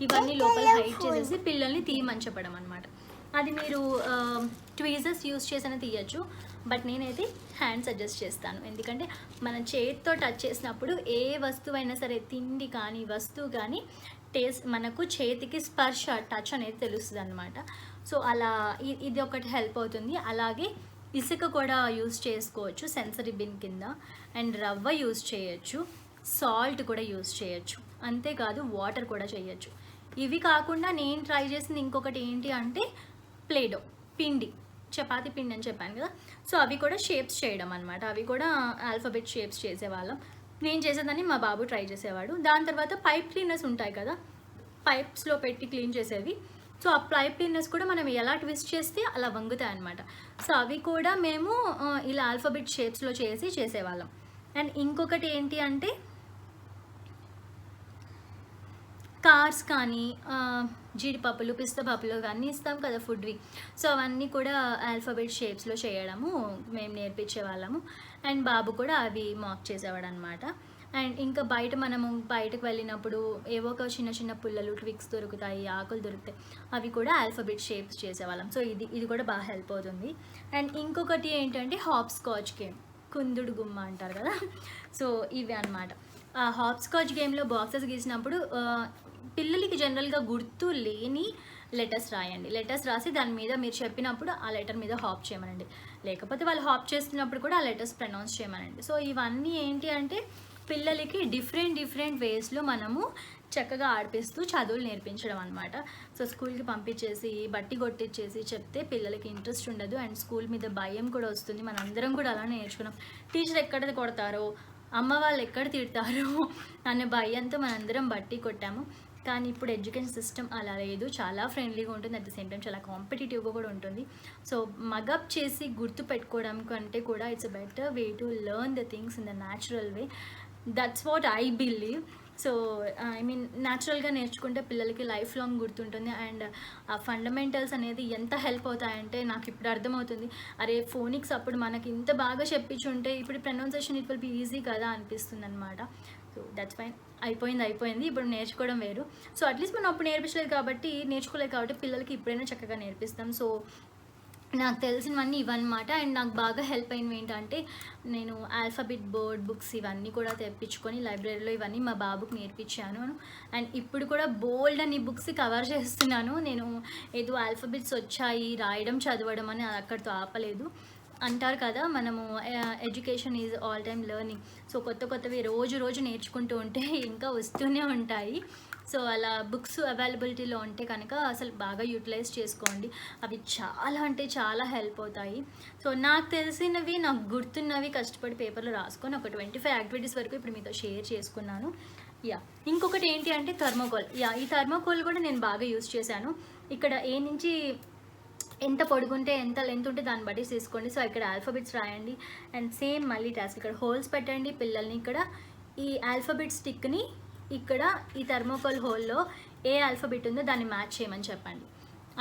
ఇవన్నీ లోపల హైడ్ చేసేసి పిల్లల్ని తీయమని చెప్పడం అనమాట. అది మీరు ట్వీజర్స్ యూజ్ చేసిన తీయచ్చు, బట్ నేనైతే హ్యాండ్ సజెస్ట్ చేస్తాను. ఎందుకంటే మన చేతితో టచ్ చేసినప్పుడు ఏ వస్తువైనా సరే, తిండి కానీ వస్తువు కానీ మనకు చేతికి స్పర్శ, టచ్ అనేది తెలుస్తుంది అనమాట. సో అలా ఇది ఒకటి హెల్ప్ అవుతుంది. అలాగే ఇసుక కూడా యూజ్ చేసుకోవచ్చు సెన్సరీ బిన్ కింద, అండ్ రవ్వ యూజ్ చేయొచ్చు, సాల్ట్ కూడా యూజ్ చేయొచ్చు, అంతేకాదు వాటర్ కూడా చేయొచ్చు. ఇవి కాకుండా నేను ట్రై చేసింది ఇంకొకటి ఏంటి అంటే, ప్లేడో పిండి, చపాతీ పిండి అని చెప్పాను కదా, సో అవి కూడా షేప్స్ చేయడం అనమాట. అవి కూడా ఆల్ఫాబెట్ షేప్స్ చేసేవాళ్ళం. నేను చేసేదాన్ని, మా బాబు ట్రై చేసేవాడు. దాని తర్వాత పైప్ క్లీనర్స్ ఉంటాయి కదా, పైప్స్లో పెట్టి క్లీన్ చేసేవి. సో ఆ పైప్ క్లీనర్స్ కూడా మనం ఎలా ట్విస్ట్ చేస్తే అలా వంగుతాయి అనమాట. సో అవి కూడా మేము ఇలా ఆల్ఫాబెట్ షేప్స్లో చేసేవాళ్ళం. అండ్ ఇంకొకటి ఏంటి అంటే కార్స్ కానీ జీడిపప్పులు పిస్తా పప్పులు అన్నీ ఇస్తాం కదా ఫుడ్వి. సో అవన్నీ కూడా ఆల్ఫాబెట్ షేప్స్లో చేయడము మేము నేర్పించే వాళ్ళము. అండ్ బాబు కూడా అవి మాక్ చేసేవాడు అనమాట. అండ్ ఇంకా మనము బయటకు వెళ్ళినప్పుడు ఏవో ఒక చిన్న చిన్న పుల్లలు ట్విక్స్ దొరుకుతాయి, ఆకులు దొరుకుతాయి, అవి కూడా ఆల్ఫాబెట్ షేప్స్ చేసేవాళ్ళం. సో ఇది కూడా బాగా హెల్ప్ అవుతుంది. అండ్ ఇంకొకటి ఏంటంటే హాప్ స్కాచ్ గేమ్, కుందుడు గుమ్మ అంటారు కదా. సో ఇవి అనమాట. ఆ హాప్ స్కాచ్ గేమ్లో బాక్సెస్ గీసినప్పుడు పిల్లలకి జనరల్గా గుర్తు లేని లెటర్స్ రాయండి. లెటర్స్ రాసి దాని మీద మీరు చెప్పినప్పుడు ఆ లెటర్ మీద హాప్ చేయమనండి. లేకపోతే వాళ్ళు హాప్ చేస్తున్నప్పుడు కూడా ఆ లెటర్స్ ప్రొనౌన్స్ చేయమనండి. సో ఇవన్నీ ఏంటి అంటే పిల్లలకి డిఫరెంట్ వేస్లో మనము చక్కగా ఆడిపిస్తూ చదువులు నేర్పించడం అనమాట. సో స్కూల్కి పంపించేసి బట్టి కొట్టించేసి చెప్తే పిల్లలకి ఇంట్రెస్ట్ ఉండదు. అండ్ స్కూల్ మీద భయం కూడా వస్తుంది. మనందరం కూడా అలానే నేర్చుకున్నాం. టీచర్ ఎక్కడ కొడతారో, అమ్మ వాళ్ళు ఎక్కడ తిడతారో అనే భయంతో మనందరం బట్టి కొట్టాము. కానీ ఇప్పుడు ఎడ్యుకేషన్ సిస్టమ్ అలా లేదు. చాలా ఫ్రెండ్లీగా ఉంటుంది, అట్ ద సేమ్ టైం చాలా కాంపిటేటివ్గా కూడా ఉంటుంది. సో మగప్ చేసి గుర్తు పెట్టుకోవడం కంటే కూడా it's a better way to learn the things in the natural way. That's what I believe. So I mean న్యాచురల్గా నేర్చుకుంటే పిల్లలకి లైఫ్ లాంగ్ గుర్తుంటుంది. అండ్ ఆ ఫండమెంటల్స్ అనేది ఎంత హెల్ప్ అవుతాయంటే నాకు ఇప్పుడు అర్థమవుతుంది. అరే ఫోనిక్స్ అప్పుడు మనకి ఇంత బాగా చెప్పించుంటే ఇప్పుడు pronunciation it will be easy కదా అనిపిస్తుంది అనమాట. So that's fine. అయిపోయింది. ఇప్పుడు నేర్చుకోవడం వేరు. సో అట్లీస్ట్ మనం అప్పుడు నేర్పించలేదు కాబట్టి పిల్లలకి ఇప్పుడైనా చక్కగా నేర్పిస్తాం. సో నాకు తెలిసినవన్నీ ఇవన్నమాట. అండ్ నాకు బాగా హెల్ప్ అయినవి ఏంటంటే నేను ఆల్ఫాబెట్ బోర్డ్ బుక్స్ ఇవన్నీ కూడా తెప్పించుకొని లైబ్రరీలో ఇవన్నీ మా బాబుకి నేర్పించాను. అండ్ ఇప్పుడు కూడా బోల్డ్ అని బుక్స్ కవర్ చేస్తున్నాను. నేను ఏదో ఆల్ఫాబెట్స్ వచ్చాయి రాయడం చదవడం అని అక్కడితో ఆపలేదు. అంటారు కదా మనము education is all time learning. So కొత్తవి రోజు నేర్చుకుంటూ ఉంటే ఇంకా వస్తూనే ఉంటాయి. సో అలా బుక్స్ అవైలబిలిటీలో ఉంటే కనుక అసలు బాగా యూటిలైజ్ చేసుకోండి. అవి చాలా హెల్ప్ అవుతాయి. సో నాకు తెలిసినవి, నాకు గుర్తున్నవి కష్టపడి పేపర్లో రాసుకొని ఒక 25 యాక్టివిటీస్ వరకు ఇప్పుడు మీతో షేర్ చేసుకున్నాను. ఇంకొకటి ఏంటి అంటే థర్మోకోల్. ఈ థర్మోకోల్ కూడా నేను బాగా యూజ్ చేశాను. ఇక్కడ ఏ నుంచి ఎంత పొడుగుంటే ఎంత లెంత్ ఉంటే దాన్ని బట్టి తీసుకోండి. సో ఇక్కడ ఆల్ఫాబెట్స్ రాయండి. అండ్ సేమ్ మళ్ళీ టాస్క్ ఇక్కడ హోల్స్ పెట్టండి. పిల్లల్ని ఇక్కడ ఈ ఆల్ఫాబెట్ స్టిక్ని ఇక్కడ ఈ థర్మోకోల్ హోల్లో ఏ ఆల్ఫాబెట్ ఉందో దాన్ని మ్యాచ్ చేయమని చెప్పండి.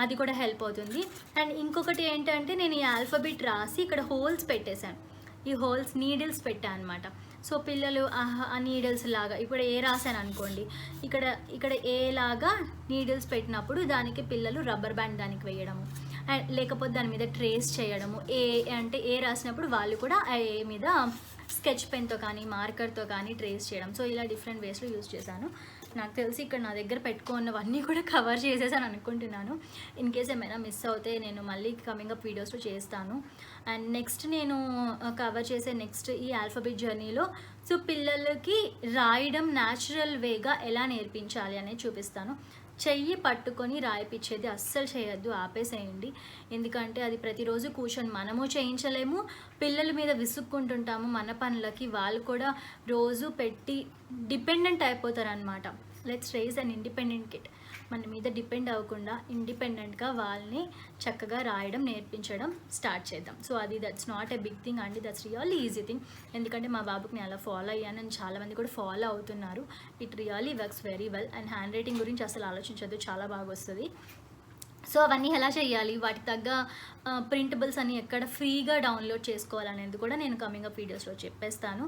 అది కూడా హెల్ప్ అవుతుంది. అండ్ ఇంకొకటి ఏంటంటే నేను ఈ ఆల్ఫాబెట్ రాసి ఇక్కడ హోల్స్ పెట్టేశాను. ఈ హోల్స్ నీడిల్స్ పెట్టాను అనమాట. సో పిల్లలు ఆ నీడిల్స్ లాగా ఇప్పుడు ఏ రాశాను అనుకోండి, ఇక్కడ ఏ లాగా నీడిల్స్ పెట్టినప్పుడు దానికి పిల్లలు రబ్బర్ బ్యాండ్ దానికి వేయడము, అండ్ లేకపోతే దాని మీద ట్రేస్ చేయడము. ఏ రాసినప్పుడు వాళ్ళు కూడా ఏ మీద స్కెచ్ పెన్తో కానీ మార్కర్తో కానీ ట్రేస్ చేయడం. సో ఇలా డిఫరెంట్ వేస్లో యూజ్ చేశాను. నాకు తెలిసి ఇక్కడ నా దగ్గర పెట్టుకున్నవన్నీ కూడా కవర్ చేసేసాను అనుకుంటున్నాను. ఇన్ కేస్ ఏమైనా మిస్ అవుతే నేను మళ్ళీ కమింగ్ అప్ వీడియోస్లో చేస్తాను. అండ్ నెక్స్ట్ నేను కవర్ చేసే ఈ ఆల్ఫాబెట్ జర్నీలో సో పిల్లలకి రాయడం న్యాచురల్ వేగా ఎలా నేర్పించాలి అనేది చూపిస్తాను. చెయ్యి పట్టుకొని రాయిపించేది అస్సలు చేయొద్దు, ఆపేసేయండి. ఎందుకంటే అది ప్రతిరోజు కూర్చొని మనము చేయించలేము. పిల్లల మీద విసుక్కుంటుంటాము మన పనులకి. వాళ్ళు కూడా రోజు పెట్టి డిపెండెంట్ అయిపోతారనమాట. Let's raise an independent kid. మన మీద డిపెండ్ అవ్వకుండా ఇండిపెండెంట్గా వాళ్ళని చక్కగా రాయడం నేర్పించడం స్టార్ట్ చేద్దాం. So that's not a big thing అండి, దట్స్ రియల్లీ ఈజీ థింగ్. ఎందుకంటే మా బాబుకి నేను అలా ఫాలో అయ్యాను అండ్ చాలామంది కూడా ఫాలో అవుతున్నారు. It really works very well. And hand writing గురించి అసలు ఆలోచించద్దు, చాలా బాగా వస్తుంది. సో అవన్నీ ఎలా చేయాలి, వాటికి తగ్గ ప్రింటబుల్స్ అన్ని ఎక్కడ ఫ్రీగా డౌన్లోడ్ చేసుకోవాలనేది కూడా నేను కమింగ్ అప్ వీడియోస్లో చెప్పేస్తాను.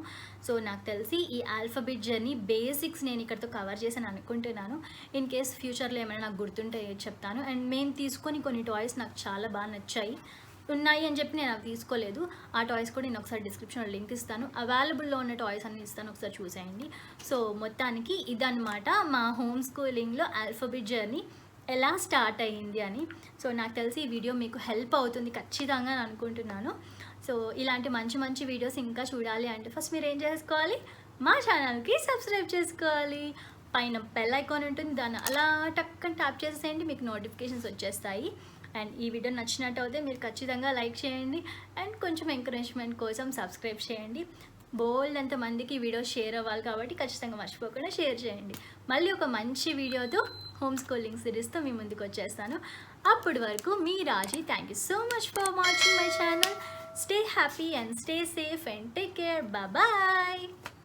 సో నాకు తెలిసి ఈ ఆల్ఫాబెట్ జర్నీ బేసిక్స్ నేను ఇక్కడతో కవర్ చేశాను అనుకుంటున్నాను. ఇన్ కేస్ ఫ్యూచర్లో ఏమైనా నాకు గుర్తుంటే చెప్తాను. అండ్ మేము తీసుకొని కొన్ని టాయ్స్ నాకు చాలా బాగా నచ్చాయి, ఉన్నాయి అని చెప్పి నేను అవి తీసుకోలేదు. ఆ టాయ్స్ కూడా నేను ఒకసారి డిస్క్రిప్షన్లో లింక్ ఇస్తాను. అవైలబుల్లో ఉన్న టాయ్స్ అన్ని ఇస్తాను, ఒకసారి చూసేయండి. సో మొత్తానికి ఇదన్నమాట మా హోమ్ స్కూలింగ్లో ఆల్ఫాబెట్ జర్నీ ఎలా స్టార్ట్ అయ్యింది అని. సో నాకు తెలిసి ఈ వీడియో మీకు హెల్ప్ అవుతుంది ఖచ్చితంగా అనుకుంటున్నాను. సో ఇలాంటి మంచి వీడియోస్ ఇంకా చూడాలి అంటే ఫస్ట్ మీరు ఏం చేసుకోవాలి, మా ఛానల్కి సబ్స్క్రైబ్ చేసుకోవాలి. పైన బెల్ ఐకాన్ ఉంటుంది, దాన్ని అలా టక్కని ట్యాప్ చేసేయండి, మీకు నోటిఫికేషన్స్ వచ్చేస్తాయి. అండ్ ఈ వీడియో నచ్చినట్టు అయితే మీరు ఖచ్చితంగా లైక్ చేయండి. అండ్ కొంచెం ఎంకరేజ్మెంట్ కోసం సబ్స్క్రైబ్ చేయండి. బోల్డ్ అంతమందికి ఈ వీడియో షేర్ అవ్వాలి కాబట్టి ఖచ్చితంగా మర్చిపోకుండా షేర్ చేయండి. మళ్ళీ ఒక మంచి వీడియోతో హోమ్ స్కూలింగ్ సిరీస్తో మీ ముందుకు వచ్చేస్తాను. అప్పటి వరకు మీ Raji. Thank you so much for watching my channel. Stay happy and stay safe and take care. Bye bye.